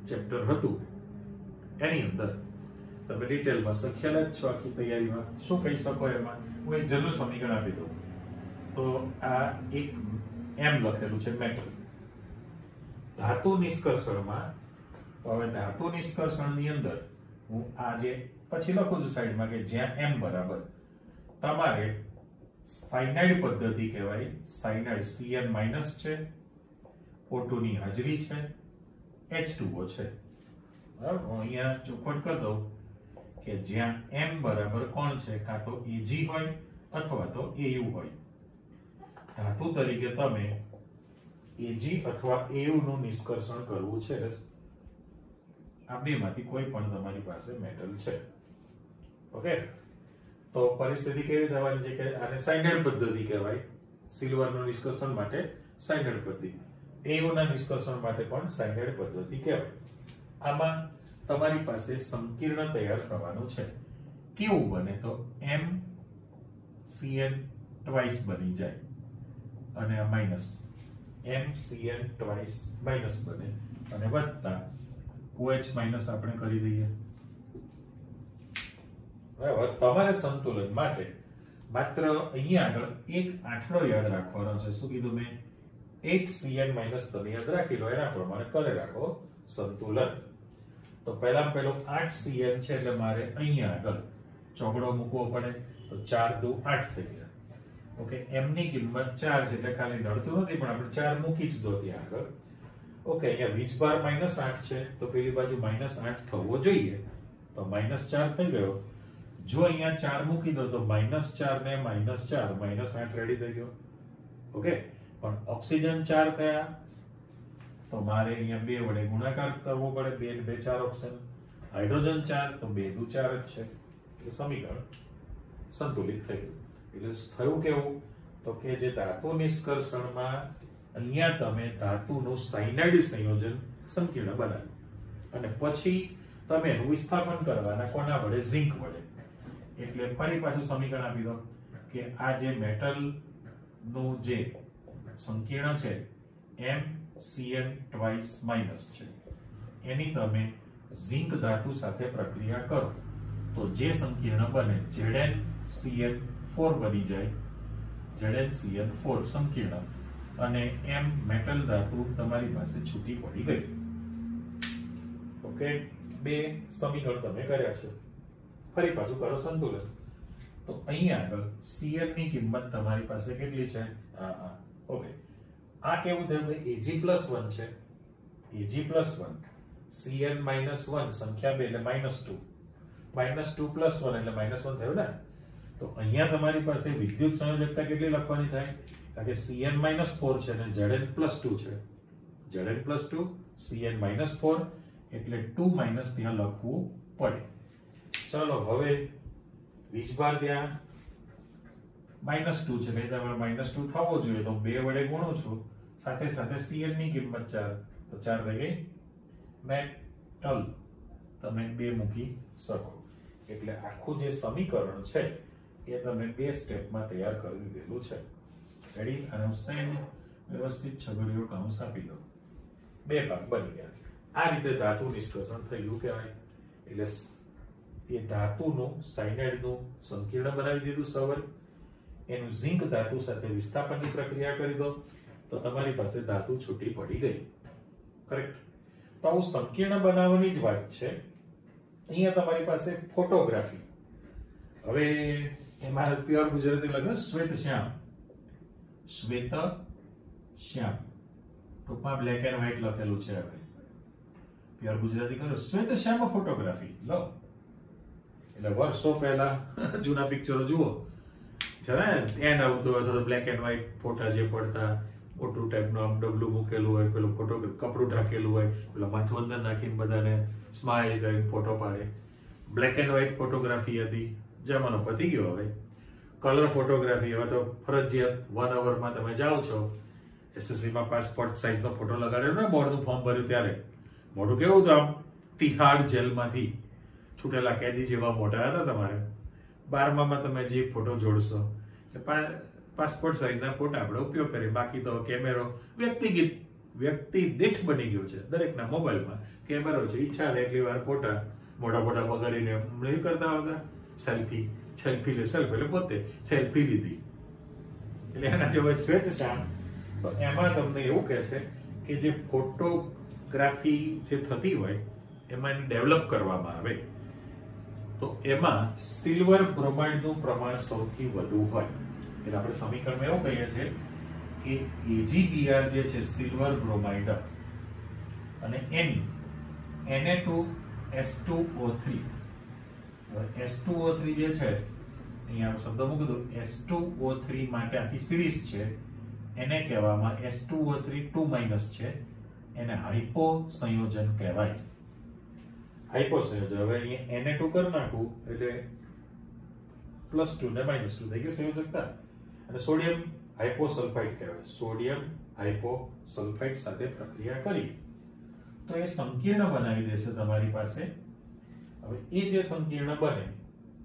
ચેપ્ટર હતું એની અંદર તમે ડિટેલમાં શીખેલા જ છો. આખી તૈયારીમાં શું કહી શકો એમાં હું એક જનરલ સમીકરણ આપી દઉં તો આ એક એમ લખેલું છે મેટલ. ધાતુ નિષ્કર્ષણમાં હવે ધાતુ નિષ્કર્ષણની અંદર હું આ જે પછી લખું છું સાઈડમાં કે જ્યાં m બરાબર તમારે સાયનાઇડ પદ્ધતિ કહેવાય. સાયનાઇડ Cn- છે, O2 ની હાજરી છે, H2O છે. બરાબર, હું અહીંયા ચોખવટ કરી દઉં કે જ્યાં m બરાબર કોણ છે, કાં તો Ag હોય અથવા તો Au હોય. ધાતુ તરીકે તમે Ag અથવા Au નું નિષ્કર્ષણ કરવું છે. આ બેમાંથી કોઈ પણ તમારી પાસે મેટલ છે. ઓકે, તો પરિસ્થિતિ કેવી થવાની છે કે આને સાયનાઇડ પદ્ધતિ કહેવાય. સિલ્વરનું નિષ્કર્ષણ માટે સાયનાઇડ પદ્ધતિ, Au ના નિષ્કર્ષણ માટે પણ સાયનાઇડ પદ્ધતિ કહેવાય. આમાં તમારી પાસે સંકીર્ણ તૈયાર થવાનું છે. કેવું બને તો MCN ટ્વાઇસ બની જાય અને આ માઇનસ MCN ટ્વાઇસ માઇનસ બને અને વત્તા OH માઇનસ આપણે કરી દઈએ. બરાબર, તમારે સંતુલન માટે માત્ર અહીંયા આગળ એક આંકડો યાદ રાખવાનો છે. શું કીધું મેં? 8Cn માઇનસ તમે યાદ રાખી લો, એના પ્રમાણે કરે રાખો સંતુલન. તો પહેલા પેલો 8Cn છે એટલે મારે અહીંયા આગળ ચોકડો મૂકવો પડે તો 4 દુ 8 થઈ ગયા. ઓકે, m ની કિંમત 4 છે એટલે ખાલી નડતું નથી પણ આપણે 4 મૂકી જ દો ત્યાં આગળ. ઓકે, અહીંયા વીજભાર -8 છે તો પેલી બાજુ -8 થવો જોઈએ તો -4 થઈ ગયો. જો અહીંયા 4 મૂકી દો તો -4 ને -4 -8 રેડી થઈ ગયો. ઓકે, પણ ઓક્સિજન 4 થયા તો મારે અહીંયા 2 વડે ગુણાકાર કરવો પડે. 2 ને 2 4 ઓક્સિજન. હાઇડ્રોજન 4 તો 2 દુ 4 જ છે એટલે સમીકરણ સંતુલિત થઈ ગયું. એટલે થયું કેવું તો કે જે ધાતુ નિષ્કર્ષણમાં અહીંયા તમે ધાતુનું સાયનાઇડ સંયોજન સંકીર્ણ બનાવ્યું અને પછી તમે એનું વિસ્થાપન કરવાના કોના વડે? ઝિંક વડે. એટલે ફરી પાછું સમીકરણ આપી દો કે આ જે મેટલ નું જે સંકીર્ણ છે MCN ટ્વાઇસ માઇનસ છે એની તમે ઝિંક ધાતુ સાથે પ્રક્રિયા કરો તો જે સંકીર્ણ બને ZnCN4 બની જાય. ZnCN4 સંકીર્ણ અને M મેટલ ધાતુ તમારી પાસે છૂટી પડી ગઈ. ઓકે, બે સમીકરણ તમે કર્યા છે. ફરી પાછું કરો સંતુલન. તો અહીંયા આગળ Cn ની કિંમત તમારી પાસે કેટલી છે? ઓકે, આ કેવું થયું ભાઈ? Ag+1 છે. Ag+1 Cn -1 સંખ્યા 2 એટલે -2 -2 + 1 એટલે -1 થયું ને. તો અહીંયા તમારી પાસે વિદ્યુત સંયોજકતા કેટલી લખવાની થાય? કારણ કે Cn -4 છે અને Zn+2 છે. Zn+2 Cn -4 એટલે 2 માઈનસ ત્યાં લખવું પડે. ચલો હવે વીજભાર ત્યાં -2 છે એટલે તમારે -2 થવો જોઈએ તો 2 વડે ગુણું છું. સાથે સાથે Cn ની કિંમત 4 તો 4 થઈ ગઈ. મેટલ તમે 2 મૂકી શકો. એટલે આખું જે સમીકરણ છે એ તમે 2 સ્ટેપમાં તૈયાર કરી દીધેલું છે. રેડી? અને સેમ વ્યવસ્થિત છગડીયો કૌંસ આપી દો. 2 ભાગ બની ગયા. આ રીતે ધાતુ નિષ્કર્ષણ થયું કહેવાય. એટલે એ ધાતુનું સાયનાઇડનું સંકીર્ણ બનાવી દીધું સવર. એનું ઝિંક ધાતુ સાથે વિસ્થાપનની પ્રક્રિયા કરી દો તો તમારી પાસે ધાતુ છૂટી પડી ગઈ. કરેક્ટ? તો આવું સંકીર્ણ બનાવવાની જ વાત છે. અહીંયા તમારી પાસે ફોટોગ્રાફી. હવે એમાં પ્યોર ગુજરાતી લખો શ્વેત શ્યામ. શ્વેત શ્યામ ટૂંકમાં બ્લેક એન્ડ વ્હાઇટ લખેલું છે. હવે પ્યોર ગુજરાતી કરો શ્વેત શ્યામ ફોટોગ્રાફી લો. એટલે વર્ષો પહેલા જૂના પિક્ચરો જુઓ છે ને, એન્ડ આવતો હોય તો બ્લેક એન્ડ વ્હાઇટ ફોટા જે પડતા, મોટું ટાઈપનું આમ ડબલું મૂકેલું હોય, પેલું ફોટો કપડું ઢાંકેલું હોય, પેલા માથું અંદર નાખીને બધાને સ્માઇલ કરીને ફોટો પાડે. બ્લેક એન્ડ વ્હાઇટ ફોટોગ્રાફી હતી. જમાનો પતી ગયો. હવે કલર ફોટોગ્રાફી. હવે તો ફરજિયાત 1 અવરમાં તમે જાઓ છો એસએસસીમાં પાસપોર્ટ સાઇઝનો ફોટો લગાડેલો ને, બોર્ડનું ફોર્મ ભર્યું ત્યારે મોઢું કેવું હતું? આમ તિહાડ જેલમાંથી છૂટેલા કેદી જેવા મોઢા હતા તમારે. 12માં તમે જે ફોટો જોડશો પાસપોર્ટ સાઇઝના ફોટા આપણે ઉપયોગ કરીએ. બાકી તો કેમેરો વ્યક્તિ દીઠ બની ગયો છે. દરેકના મોબાઈલમાં કેમેરો છે. ઈચ્છા થાય એટલી વાર ફોટા મોટા બગાડીને નહીં કરતા આવતા. સેલ્ફી એટલે પોતે સેલ્ફી લીધી. એટલે એના જેવા શ્વેત શ્યામ. તો એમાં તમને એવું કહે છે કે જે ફોટોગ્રાફી જે થતી હોય એમાં એને ડેવલપ કરવામાં આવે તો એમાં સિલ્વર બ્રોમાઇડનું પ્રમાણ સૌથી વધુ હોય. એટલે આપણે સમીકરણમાં એવું કહીએ છીએ કે AgBr જે છે સિલ્વર બ્રોમાઇડ અને એની Na2S2O3 S2O3 જે છે અહીંયા શબ્દ મૂકી દો. S2O3 માટે આખી સિરીઝ છે એને કહેવામાં S2O3 2- છે. એને હાઇપો સંયોજન કહેવાય. હાઇપો સંયોજન. હવે અહીંયા Na2 કરી નાખું એટલે +2 ને -2 થઈ ગયું સંયોજકતા. અને સોડિયમ હાઇપોસલ્ફાઇડ કહેવાય. સોડિયમ હાઇપોસલ્ફાઇડ સાથે પ્રક્રિયા કરી તો એ સંકીર્ણ બનાવી દેશે તમારી પાસે. હવે એ જે સંકીર્ણ બને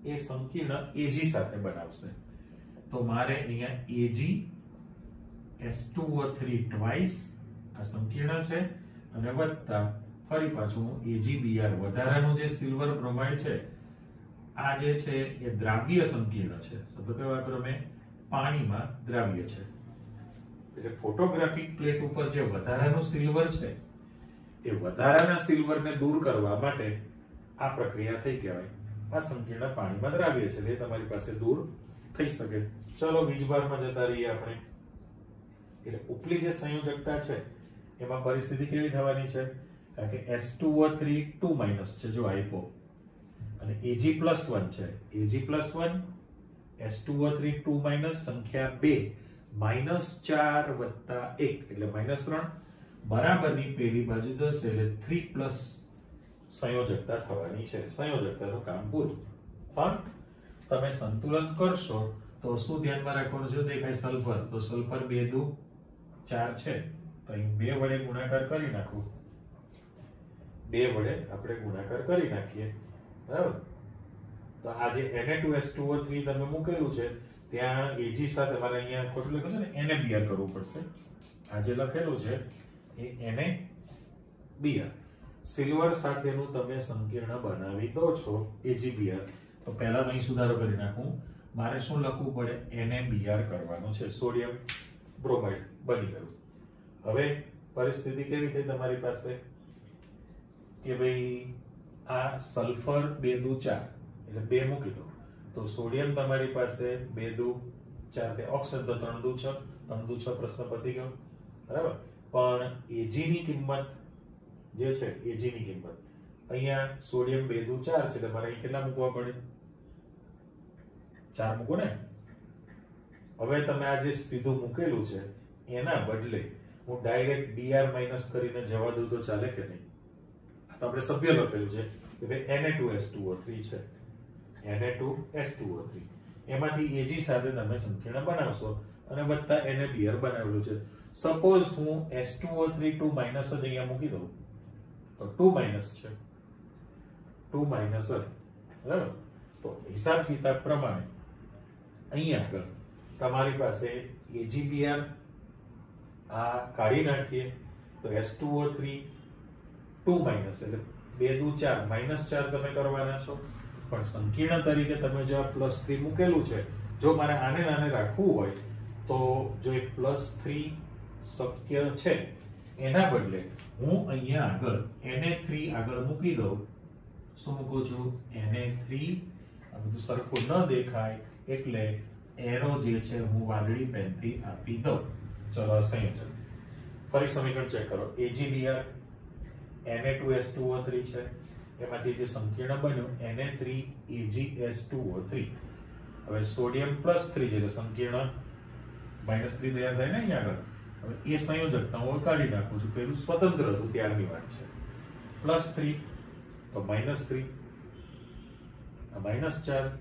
એ સંકીર્ણ Ag સાથે બનાવશે. તો મારે અહીંયા AgS2O3 ટ્વાઇસ આ સંકીર્ણ છે અને વત્તા ફરી પાછું AgBr વધારાનું જે સિલ્વર બ્રોમાઇડ છે આ જે છે એ દ્રાવ્ય સંકીર્ણ છે. શબ્દ કયો વાપરો મેં? પાણીમાં દ્રાવ્ય છે. એટલે ફોટોગ્રાફિક પ્લેટ ઉપર જે વધારાનું સિલ્વર છે એ વધારાના સિલ્વરને દૂર કરવા માટે આ પ્રક્રિયા થઈ કહેવાય. આ સંકીર્ણ પાણીમાં દ્રાવ્ય છે એટલે તમારી પાસે દૂર થઈ શકે. ચલો વીજભારમાં જતા રહીએ આપણે. એટલે ઉપલી જે સંયોજકતા છે એમાં પરિસ્થિતિ કેવી થવાની છે? કારણ કે S2O3 2- છે જો હાઇપો અને Ag+1 છે. Ag+1 S2O3 2- સંખ્યા 2 -4 + 1 એટલે -3 બરાબરની પેલી બાજુ થશે એટલે 3+ સંયોજકતા થવાની છે. સંયોજકતાનું કામ પૂરું. પણ તમે સંતુલન કરશો તો શું ધ્યાનમાં રાખવાનું છે? દેખાય સલ્ફર તો સલ્ફર 2 × 2 4 છે તો અહીં 2 વડે ગુણાકાર કરી નાખું, 2 વડે આપણે ગુણાકાર કરી નાખીએ, બરાબર? તો આ જે Na2S2O3 તમે મૂકેલું છે ત્યાં Ag સાથે મારે અહીંયા ખોટું લખ્યું છે ને NaBr કરવું પડશે. આ જે લખેલું છે એ NaBr સિલ્વર સાથેનું તમે સંકીર્ણ બનાવી દો છો AgBr. તો પહેલા અહીં સુધારો કરી નાખું, મારે શું લખવું પડે? NaBr કરવાનું છે. સોડિયમ બ્રોમાઇડ બની ગયું. હવે પરિસ્થિતિ કેવી થઈ તમારી પાસે કે ભાઈ આ સલ્ફર 2 દુ 4 એટલે 2 મૂકી દો તો સોડિયમ તમારી પાસે 2 દુ 4 છે, ઓક્સિજન તો 3 દુ 6, 3 દુ 6 પ્રશ્ન પતી ગયો, બરાબર? પણ Ag ની કિંમત જે છે, Ag ની કિંમત અહીંયા સોડિયમ 2 દુ 4 છે, તમારે અહીં કેટલા મૂકવા પડે? 4 મૂકો ને. હવે તમે આ જે સીધું મૂકેલું છે એના બદલે હું ડાયરેક્ટ Br માઈનસ કરીને જવા દઉં તો ચાલે કે નહીં? આ તો આપણે સભ્ય લખેલું છે કે ભાઈ Na2S2O3 છે, Na2S2O3 એમાંથી Ag સાથે તમે સંકીર્ણ બનાવશો અને વત્તા NaBr બનાવેલું છે. સપોઝ હું S2O3 2 માઈનસ જ અહીંયા મૂકી દઉં તો 2 માઈનસ છે, 2 માઈનસ, બરાબર? તો હિસાબ કિતાબ પ્રમાણે અહીંયા આગળ તમારી પાસે AgBr આ કાઢી નાખીએ તો S2O3 2 માઈનસ એટલે 2 દુ 4 માઈનસ 4 તમે કરવાના છો, પણ સંકીર્ણ તરીકે તમે જો આ +3 મૂકેલું છે, જો મારે આને નાને રાખવું હોય તો જો એક +3 શક્ય છે એના બદલે હું અહીંયા આગળ Na3 આગળ મૂકી દઉં. શું મૂકું છું? Na3. આ બધું સરખું ન દેખાય એટલે એરો જે છે હું વાદળી પેનથી આપી દઉં. ચલો સંયોજન ફરી સમીકરણ ચેક કરો. AgBr Na2S2O3 છે, એમાંથી જે સંકીર્ણ બન્યું Na3AgS2O3. હવે સોડિયમ +3 છે એટલે સંકીર્ણ -3 તૈયાર થાય ને અહીંયા આગળ. હવે એ સંયોજકતા હું કાઢી નાખું છું, પેલું સ્વતંત્ર હતું ત્યારની વાત છે. +3 તો -3 આ -4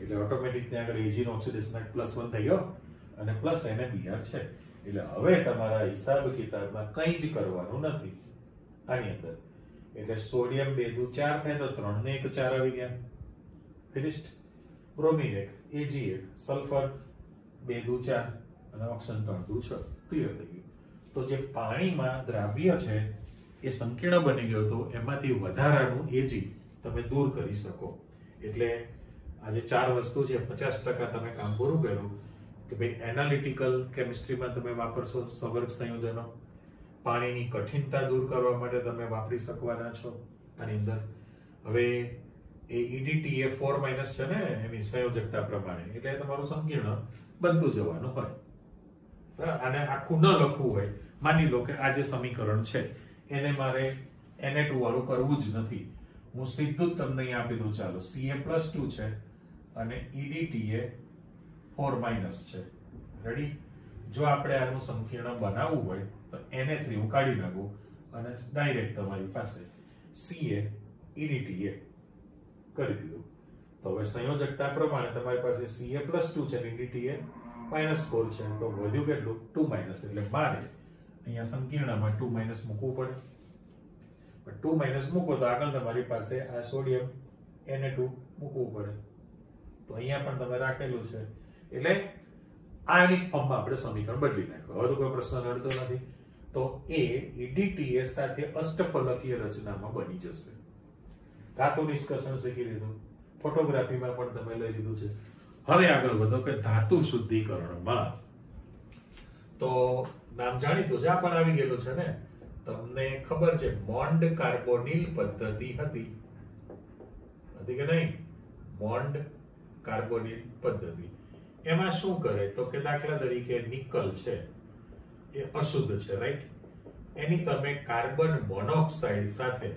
એટલે ઓટોમેટિક ત્યાં આગળ Ag નો ઓક્સિડેશન +1 થઈ ગયો અને પ્લસ NaBr છે. એટલે હવે તમારા હિસાબ કિતાબમાં કંઈ જ કરવાનું નથી આની અંદર. એટલે સોડિયમ 2 દુ 4 થાય તો 3 ને 1 4 આવી ગયા, ફિનિશ્ડ. બ્રોમિન 1, Ag 1, સલ્ફર 2 દુ 4 અને ઓક્સિજન 3 દુ 6, ક્લિયર થઈ ગયું. તો જે પાણીમાં દ્રાવ્ય છે એ સંકીર્ણ બની ગયો તો એમાંથી વધારાનું Ag તમે દૂર કરી શકો. એટલે આ જે 4 વસ્તુ છે 50% તમે કામ પૂરું કર્યું કે ભાઈ એનાલિટિકલ કેમિસ્ટ્રીમાં તમે વાપરશો સવર્ગ સંયોજનો, પાણીની કઠિનતા દૂર કરવા માટે તમે વાપરી શકવાના છો આની અંદર. હવે એ EDTA 4- છે ને એની સંયોજકતા પ્રમાણે, એટલે તમારું સંકીર્ણ બનતું જવાનું હોય. આને આખું ન લખવું હોય, માની લો કે આ જે સમીકરણ છે એને મારે Na2 વાળું કરવું જ નથી, હું સીધું જ તમને અહીં આપી દઉં. ચાલો Ca+2 છે અને EDTA 4- છે. રેડી? જો આપણે આનું સંકીર્ણ બનાવવું હોય તો Na3 હું કાઢી નાખું અને ડાયરેક્ટ તમારી પાસે Ca EDTA કરી દીધું. તો હવે સંયોજકતા પ્રમાણે તમારી પાસે Ca+2 છે અને EDTA -4 છે, તો વધ્યું કેટલું? 2- એટલે મારે અહીંયા સંકીર્ણમાં 2- મૂકવું પડે. પણ 2- મૂકો તો આગળ તમારી પાસે આ સોડિયમ Na2 મૂકવું પડે. તો અહીંયા પણ તમે રાખેલું છે એટલે આની ફોર્મમાં આપણે સમીકરણ બદલી નાખ્યું. હવે તો કોઈ પ્રશ્ન નડતો નથી. તો એ EDTA સાથે અષ્ટફલકીય રચનામાં બની જશે. ધાતુ નિષ્કર્ષણ શીખી લીધું, ફોટોગ્રાફીમાં પણ તમે લઈ લીધું છે. હવે આગળ વધો કે ધાતુ શુદ્ધિકરણમાં. તો નામ જાણીતું છે, આ પણ આવી ગયેલું છે ને. તમને ખબર છે મોન્ડ કાર્બોનિલ પદ્ધતિ હતી કે નહીં? મોન્ડ કાર્બોનિલ પદ્ધતિ. એમાં શું કરે તો કે દાખલા તરીકે નિકલ છે એ અશુદ્ધ છે, રાઈટ? એની તમે કાર્બન મોનોક્સાઇડ સાથે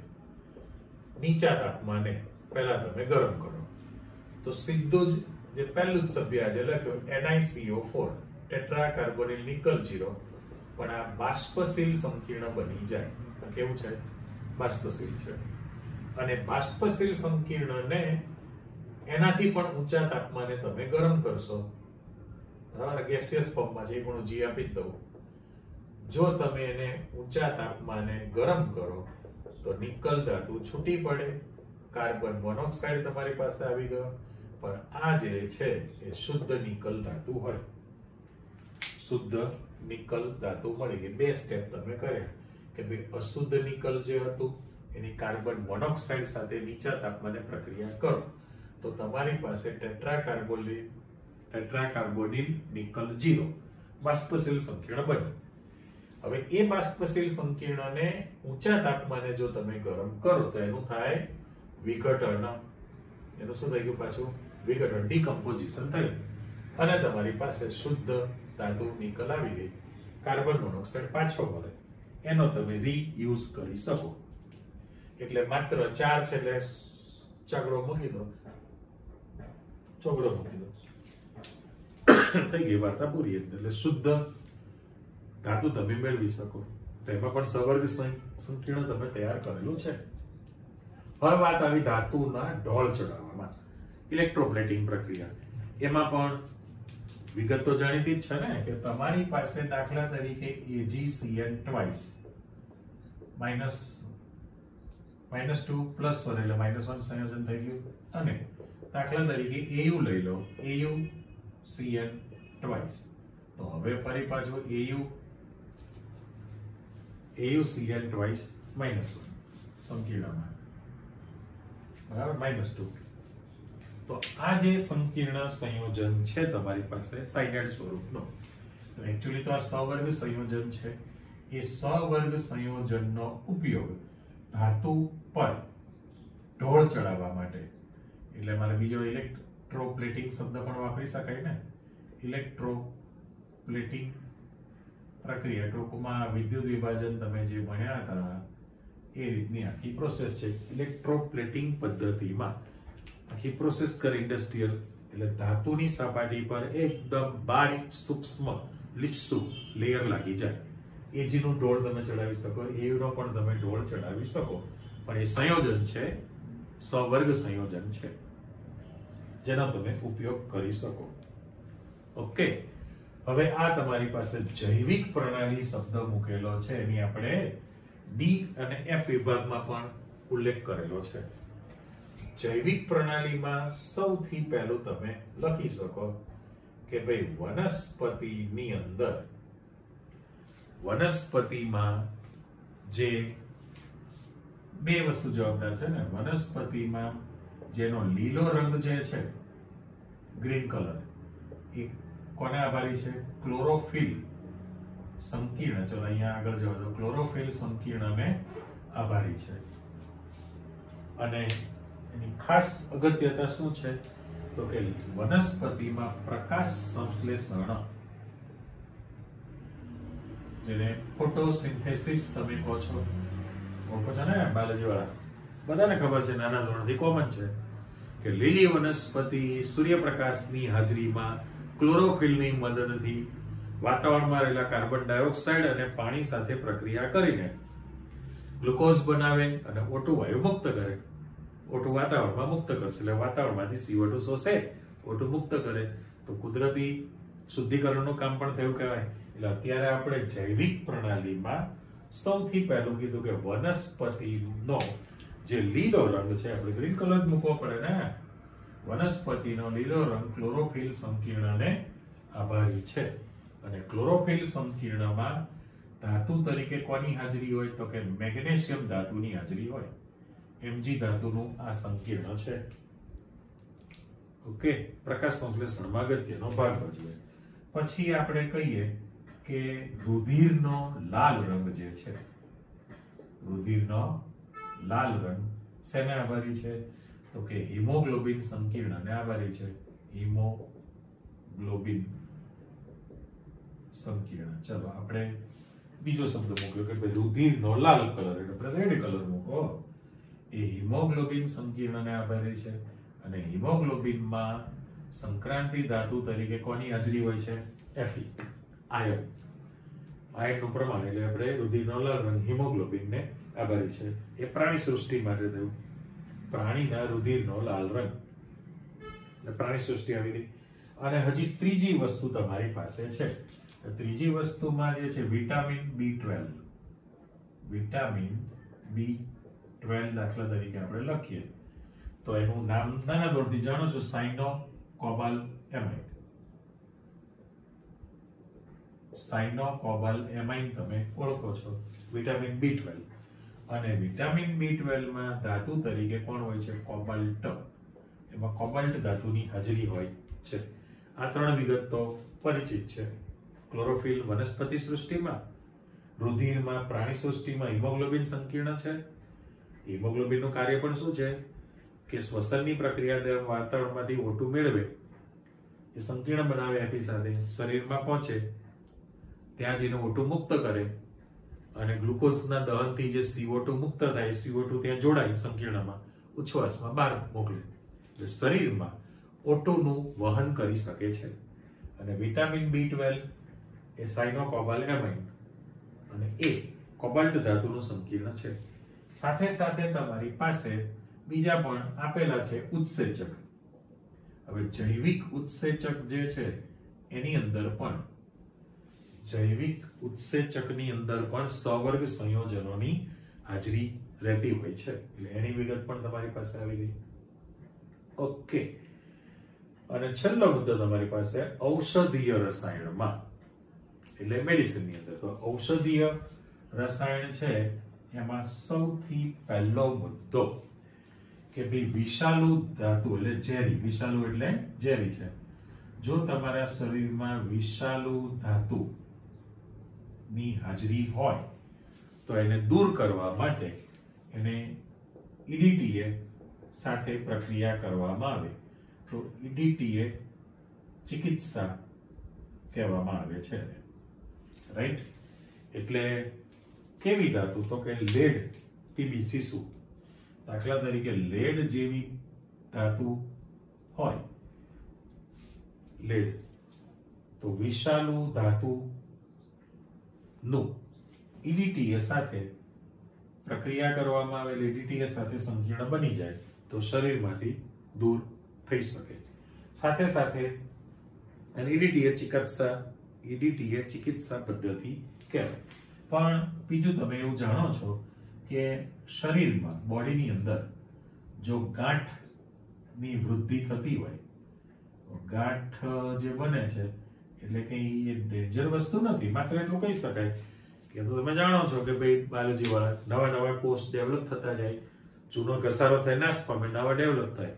નીચા તાપમાને પહેલા તમે ગરમ કરો તો સીધું જ જે પહેલું જ સભ્ય આજે લખ્યું NiCO4 ટેટ્રા કાર્બોનિલ નિકલ 0, પણ આ બાષ્પશીલ સંકીર્ણ બની જાય. કેવું છે? બાષ્પશીલ છે. અને બાષ્પશીલ સંકીર્ણને એનાથી પણ ઊંચા તાપમાને તમે ગરમ કરશો બરાબર, ગેસિયસ ફોર્મમાં છે, પણ જી આપી જ દઉં. જો તમે એને ઊંચા તાપમાને ગરમ કરો તો નિકલ ધાતુ છૂટી પડે, કાર્બન મોનોક્સાઇડ તમારી પાસે આવી ગયો. પણ આ જે છે એ શુદ્ધ નિકલ ધાતુ હોય, શુદ્ધ નિકલ ધાતુ મળી ગઈ. બે સ્ટેપ તમે કર્યા કે ભાઈ અશુદ્ધ નિકલ જે હતું એની કાર્બન મોનોક્સાઇડ સાથે નીચા તાપમાને પ્રક્રિયા કરો તો તમારી પાસે ટેટ્રાકાર્બોનિલ નિકલ 0 બાષ્પશીલ સંકીર્ણ બને. હવે એ બાષ્પશીલ સંકીર્ણને ઊંચા તાપમાને જો તમે ગરમ કરો તો એનું થાય વિઘટન. એનું શું થઈ ગયું પાછું? વિઘટન, ડીકમ્પોઝિશન થયું અને તમારી પાસે શુદ્ધ ધાતુ નિકલ આવી ગઈ. કાર્બન મોનોક્સાઇડ પાછો મળે, એનો તમે રીયુઝ કરી શકો. એટલે માત્ર 4 છે એટલે ચોગડો મૂકી દો, થઈ ગઈ વાર્તા પૂરી. એટલે શુદ્ધ ધાતુ તમે મેળવી શકો. તો એમાં પણ સવર્ગ સંકીર્ણ તમે તૈયાર કરેલું છે. હવે વાત આવી ધાતુના ઢોળ ચડાવવામાં, ઇલેક્ટ્રોપ્લેટિંગ પ્રક્રિયા. એમાં પણ વિગત તો જાણીતી જ છે ને કે તમારી પાસે દાખલા તરીકે AgCN ટ્વાઇસ -2 +1 એટલે -1 સંયોજન થઈ ગયું. અને દાખલા તરીકે AU લઈ લો, AuCN ટ્વાઇસ. તો હવે ફરી પાછું AuCN ટ્વાઇસ -1 સંકીર્ણમાં, બરાબર, -2. તો આ જે સંકીર્ણ સંયોજન છે તમારી પાસે સાયનાઇડ સ્વરૂપનો, તો એક્ચ્યુઅલી તો આ સવર્ગ સંયોજન છે. એ સવર્ગ સંયોજનનો ઉપયોગ ધાતુ પર ઢોળ ચડાવવા માટે, એટલે મારે બીજો ઇલેક્ટ્રોપ્લેટિંગ શબ્દ પણ વાપરી શકાય ને. ઇલેક્ટ્રોપ્લેટિંગ પ્રક્રિયા, ટૂંકમાં વિદ્યુત વિભાજન તમે જે ભણ્યા હતા એ રીતની આખી પ્રોસેસ છે. ઇલેક્ટ્રોપ્લેટિંગ પદ્ધતિમાં આખી પ્રોસેસ કરી ઇન્ડસ્ટ્રીયલ, એટલે ધાતુની સપાટી પર એકદમ બારીક સૂક્ષ્મ લીસું લેયર લાગી જાય. Ag નું ઢોળ તમે ચડાવી શકો, AU નો પણ તમે ઢોળ ચડાવી શકો. પણ એ સંયોજન છે, સવર્ગ સંયોજન છે, જેનો તમે ઉપયોગ કરી શકો. ઓકે, હવે આ તમારી પાસે જૈવિક પ્રણાલી શબ્દ મૂકેલો છે, એની આપણે D અને F વિભાગમાં પણ ઉલ્લેખ કરેલો છે. જૈવિક પ્રણાલીમાં સૌથી પહેલું તમે લખી શકો કે ભાઈ વનસ્પતિની અંદર, વનસ્પતિમાં જે બે વસ્તુ જવાબદાર છે ને. વનસ્પતિમાં જેનો લીલો રંગ જે છે, ગ્રીન કલર, એ કોને આભારી છે? ક્લોરોફિલ સંકીર્ણ. ચલો અહીંયા આગળ જવા દો. ક્લોરોફિલ સંકીર્ણને આભારી છે. અને એની ખાસ અગત્યતા શું છે તો કે વનસ્પતિમાં પ્રકાશ સંશ્લેષણ, જેને ફોટોસિન્થેસિસ તમે કહો છો, ઓળખો છો ને બાયોલોજી વાળા, બધાને ખબર છે, નાના ધોરણથી કોમન છે કે લીલી વનસ્પતિ સૂર્યપ્રકાશની હાજરીમાં ક્લોરોફિલની મદદથી વાતાવરણમાં રહેલા કાર્બન ડાયોક્સાઇડ અને પાણી સાથે પ્રક્રિયા કરીને ગ્લુકોઝ બનાવે અને O2 વાયુ મુક્ત કરે. O2 વાતાવરણમાં મુક્ત કરશે, એટલે વાતાવરણમાંથી CO2 શોષે, O2 મુક્ત કરે. તો કુદરતી શુદ્ધિકરણનું કામ પણ થયું કહેવાય. એટલે અત્યારે આપણે જૈવિક પ્રણાલીમાં સૌથી પહેલું કીધું કે વનસ્પતિનો જે લીલો રંગ છે, આપણે ગ્રીન કલર મૂકવો પડે ને. વનસ્પતિનો લીલો રંગ ક્લોરોફિલ સંકીર્ણને આભારી છે. અને ક્લોરોફિલ સંકીર્ણમાં ધાતુ તરીકે કોની હાજરી હોય તો કે મેગ્નેશિયમ ધાતુની હાજરી હોય. Mg ધાતુનું આ સંકીર્ણ છે. ઓકે, પ્રકાશ સંશ્લેષણમાં અગત્યનો ભાગ ભજવે. પછી આપણે કહીએ કે રુધિરનો લાલ રંગ જે છે, રુધિરનો લાલ રંગ શેને આભારી છે તો કે હિમોગ્લોબિન સંકીર્ણને આભારી છે. હિમોગ્લોબિન સંકીર્ણ. ચલો આપણે બીજો શબ્દ મૂક્યો કે ભાઈ રુધિરનો લાલ કલર, એટલે રેડ કલર મૂકો. એ હિમોગ્લોબિન સંકીર્ણને આભારી છે. અને હિમોગ્લોબિનમાં સંક્રાંતિ ધાતુ તરીકે કોની હાજરી હોય છે? Fe, iron. આયર્નનું પ્રમાણ, એટલે આપણે રુધિરનો લાલ રંગ હિમોગ્લોબિનને આભારી છે. એ પ્રાણી સૃષ્ટિ માટે થયું, પ્રાણીના રુધિરનો લાલ રંગ, પ્રાણી સૃષ્ટિ આવી ગઈ. અને હજી ત્રીજી વસ્તુ તમારી પાસે છે. ત્રીજી વસ્તુમાં જે છે વિટામિન B12. વિટામિન B12 દાખલા તરીકે આપણે લખીએ તો એનું નામ નાના દોરથી જાણો છો, સાયનોકોબાલેમાઇન. સાયનોકોબાલેમાઇન તમે ઓળખો છો, વિટામિન B12. અને વિટામિન B12 માં ધાતુ તરીકે કોણ હોય છે? કોબાલ્ટ. એમાં કોબાલ્ટ ધાતુની હાજરી હોય છે. આ ત્રણ વિગત તો પરિચિત છે. ક્લોરોફિલ વનસ્પતિ સૃષ્ટિમાં, રુધિરમાં પ્રાણી સૃષ્ટિમાં હિમોગ્લોબિન સંકીર્ણ છે. હિમોગ્લોબિનનું કાર્ય પણ શું છે કે શ્વસનની પ્રક્રિયા દરમિયાન વાતાવરણમાંથી O2 મેળવે, એ સંકીર્ણ બનાવે એની સાથે શરીરમાં પહોંચે, ત્યાં જઈને O2 મુક્ત કરે અને ગ્લુકોઝના દહનથી જે CO2 મુક્ત થાય, CO2 ત્યાં જોડાય સંકીર્ણમાં, ઉચ્છ્વાસમાં બહાર મોકલે. એટલે શરીરમાં O2 નું વહન કરી શકે છે. અને વિટામિન B12 એ સાયનોકોબાલેમાઇન અને એ કોબાલ્ટ ધાતુનું સંકીર્ણ છે. સાથે સાથે તમારી પાસે બીજા પણ આપેલા છે ઉત્સેચક. હવે જૈવિક ઉત્સેચક જે છે એની અંદર પણ સવર્ગ સંયોજનોની હાજરી રહેતી હોય છે. એટલે એની વિગત પણ તમારી પાસે આવી ગઈ. ઓકે. અને છેલ્લો મુદ્દો તમારી પાસે ઔષધીય રસાયણમાં, એટલે મેડિસિનની અંદર. તો ઔષધીય રસાયણ છે એમાં સૌથી પહેલો મુદ્દો કે ભાઈ વિષાલુ ધાતુ એટલે ઝેરી. વિષાલુ એટલે ઝેરી છે. જો તમારા શરીરમાં વિષાલુ ધાતુ ની હાજરી હોય તો એને દૂર કરવા માટે એને EDTA સાથે પ્રક્રિયા કરવામાં આવે તો EDTA ચિકિત્સા કહેવામાં આવે છે. રાઈટ? એટલે કેવી ધાતુ? તો કે લેડ, TB, શીશુ. દાખલા તરીકે લેડ જેવી ધાતુ હોય, લેડ, તો વિષાલુ ધાતુ નું EDTA સાથે પ્રક્રિયા કરવામાં આવે, EDTA સાથે સંકીર્ણ બની જાય તો શરીરમાંથી દૂર થઈ શકે. સાથે સાથે EDTA ચિકિત્સા પદ્ધતિ કહેવાય. પણ બીજું તમે એવું જાણો છો કે શરીરમાં, બોડીની અંદર જો ગાંઠની વૃદ્ધિ થતી હોય, ગાંઠ જે બને છે એટલે કઈ ડેન્જર વસ્તુ નથી. માત્ર એટલું કહી શકાય કે તો તમે જાણો છો કે ભાઈ બાયોલોજી વાળા નવા કોષ ડેવલપ થતા જાય, જૂનો ઘસારો થાય, નાશ પામે, નવા ડેવલપ થાય.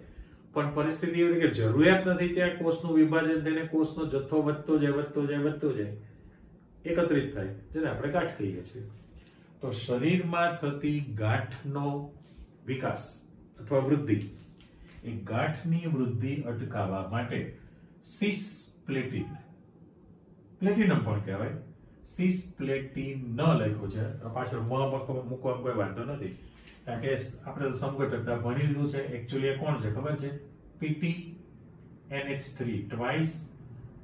પણ પરિસ્થિતિ એવી કે જરૂરિયાત નથી ત્યાં કોષનું વિભાજન થઈને કોષનો જથ્થો વધતો જાય, એકત્રિત થાય, જેને આપણે ગાંઠ કહીએ છીએ. તો શરીરમાં થતી ગાંઠનો વિકાસ અથવા વૃદ્ધિ, એ ગાંઠની વૃદ્ધિ અટકાવવા માટે સિસ્પ્લેટિન, પ્લેટિનમ પણ કહેવાય, સિસ્પ્લેટિન ન લખ્યું છે, પાછળ મૂકવામાં કોઈ વાંધો નથી, કારણ કે આપણે સમઘટકતા ભણી લીધું છે. એકચ્યુઅલી એ કોણ છે ખબર છે? PTNH3 ટ્વાઇસ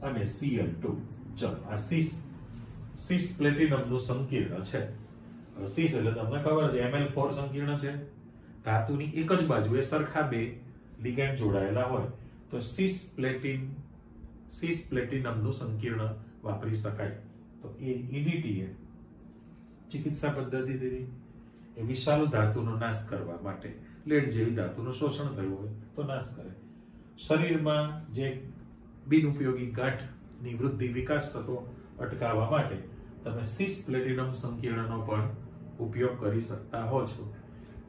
અને Cl2. ચલો, આ સિસ પ્લેટિનમનું સંકીર્ણ છે. સિસ એટલે તમને ખબર છે Ml4 સંકીર્ણ છે. ધાતુની એક જ બાજુએ સરખા બે લિગેન્ડ જોડાયેલા હોય તો સિસ પ્લેટિનમનું સંકીર્ણ વાપરી શકાય. તો એ EDTA ચિકિત્સા પદ્ધતિ એ વિષાલુ ધાતુનો નાશ કરવા માટે, લેડ જેવી ધાતુનું શોષણ થયું હોય તો નાશ કરે. શરીરમાં જે બિનઉપયોગી ગાંઠની વૃદ્ધિ, વિકાસ થતો અટકાવવા માટે તમે સિસ પ્લેટિનમ સંકીર્ણનો પણ ઉપયોગ કરી શકતા હો છો.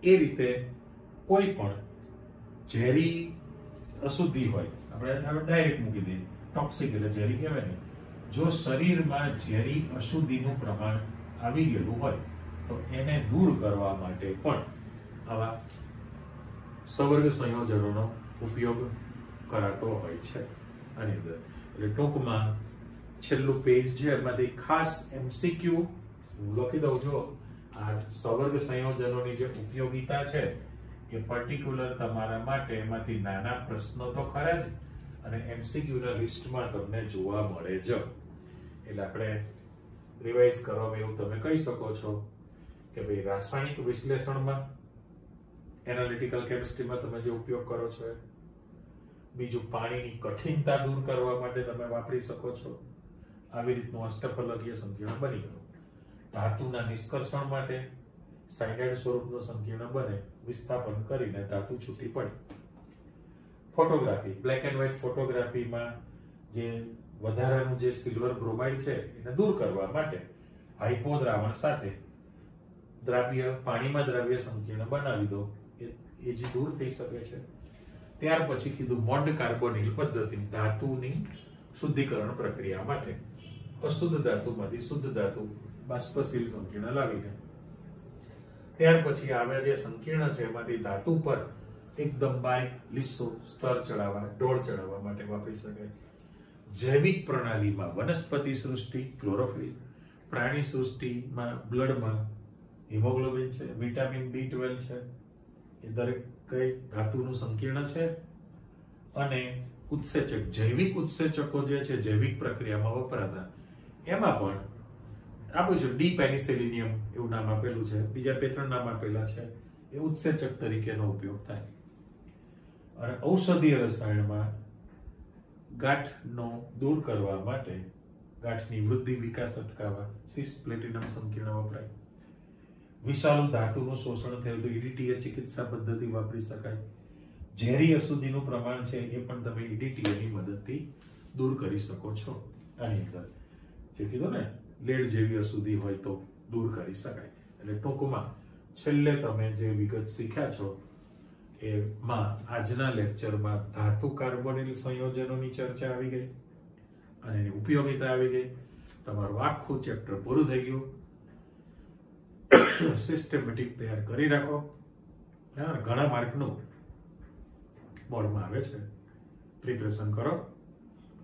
એ રીતે કોઈ પણ ઝેરી અશુદ્ધિ હોય, આપણે ડાયરેક્ટ મૂકી દઈએ, ટોક્સિક એટલે ઝેરી કહેવાય ને, જો શરીરમાં ઝેરી અશુદ્ધિનું પ્રમાણ આવી ગયેલું હોય તો એને દૂર કરવા માટે પણ આવા સવર્ગ સંયોજનોનો ઉપયોગ કરાતો હોય છે. આની અંદર એટલે ટૂંકમાં છેલ્લું પેજ છે એમાંથી ખાસ MCQ હું લખી દઉં છું. આ સવર્ગ સંયોજનોની જે ઉપયોગિતા છે એ પર્ટિક્યુલર તમારા માટે એમાંથી નાના પ્રશ્નો તો ખરા જ, અને MCQ ના લિસ્ટમાં તમને જોવા મળે જ. એટલે આપણે રિવાઇઝ કરવામાં એવું તમે કહી શકો છો કે ભાઈ રાસાયણિક વિશ્લેષણમાં, એનાલિટિકલ કેમિસ્ટ્રીમાં તમે જે ઉપયોગ કરો છો, બીજું પાણીની કઠિનતા દૂર કરવા માટે તમે વાપરી શકો છો. આવી રીતનું અષ્ટફલકીય સંકીર્ણ બની ગયું. ધાતુના નિષ્કર્ષણ માટે સાયનાઇડ સ્વરૂપનું સંકીર્ણ બને, વિસ્થાપન કરીને ધાતુ છૂટી પડે. ફોટોગ્રાફી, બ્લેક એન્ડ વ્હાઇટ ફોટોગ્રાફીમાં જે વધારાનું જે સિલ્વર બ્રોમાઇડ છે એને દૂર કરવા માટે હાઇપો દ્રાવણ સાથે પાણીમાં દ્રાવ્ય સંકીર્ણ બનાવી દો, એ જે દૂર થઈ શકે છે. ત્યાર પછી કીધું મોડ કાર્બોનિલ પદ્ધતિ, ધાતુની શુદ્ધિકરણ પ્રક્રિયા માટે અશુદ્ધ ધાતુમાંથી શુદ્ધ ધાતુ બાષ્પશીલ સંકીર્ણ લાવીને. ત્યાર પછી આવે જે સંકીર્ણ છે એમાંથી ધાતુ પર એકદમ બારીક લીસો સ્તર ચડાવવા, ઢોળ ચડાવવા માટે વાપરી શકાય. જૈવિક પ્રણાલીમાં વનસ્પતિ સૃષ્ટિ ક્લોરોફિલ, પ્રાણી સૃષ્ટિમાં બ્લડમાં હિમોગ્લોબિન છે, વિટામિન B12 છે, એ દરેક કઈ ધાતુનું સંકીર્ણ છે. અને ઉત્સેચક, જૈવિક ઉત્સેચકો જે છે જૈવિક પ્રક્રિયામાં વપરાતા, એમાં પણ આપ્યું છે ડી પેનિસિલિનિયમ એવું નામ આપેલું છે, બીજા 2-3 નામ આપેલા છે, એ ઉત્સેચક તરીકેનો ઉપયોગ થાય. અને ઔષધીય રસાયણમાં ગાંઠનો દૂર કરવા માટે, ગાંઠની વૃદ્ધિ વિકાસ અટકાવવા સિસપ્લેટિનમ સંકીર્ણ વપરાય. વિષાલુ ધાતુનું શોષણ થયું તો ઈડીટીએ ચિકિત્સા પદ્ધતિ વાપરી શકાય. ઝેરી અશુદ્ધિનું પ્રમાણ છે એ પણ તમે ઈડીટીએની મદદથી દૂર કરી શકો છો. આની અંદર જે કીધું ને, લેડ જેવી અશુદ્ધિ હોય તો દૂર કરી શકાય. એટલે ટૂંકમાં છેલ્લે તમે જે વિગત શીખ્યા છો એમાં આજના લેક્ચરમાં ધાતુ કાર્બોનિલ સંયોજનોની ચર્ચા આવી ગઈ અને એની ઉપયોગિતા આવી ગઈ. તમારું આખું ચેપ્ટર પૂરું થઈ ગયું. સિસ્ટમેટિક તૈયાર કરી રાખો. ઘણા માર્કનું બોર્ડમાં આવે છે, પ્રિપરેશન કરો.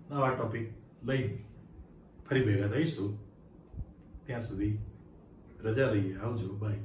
નવા ટોપિક લઈ ફરી ભેગા થઈશું. ત્યાં સુધી રજા લઈએ. આવજો, બાય.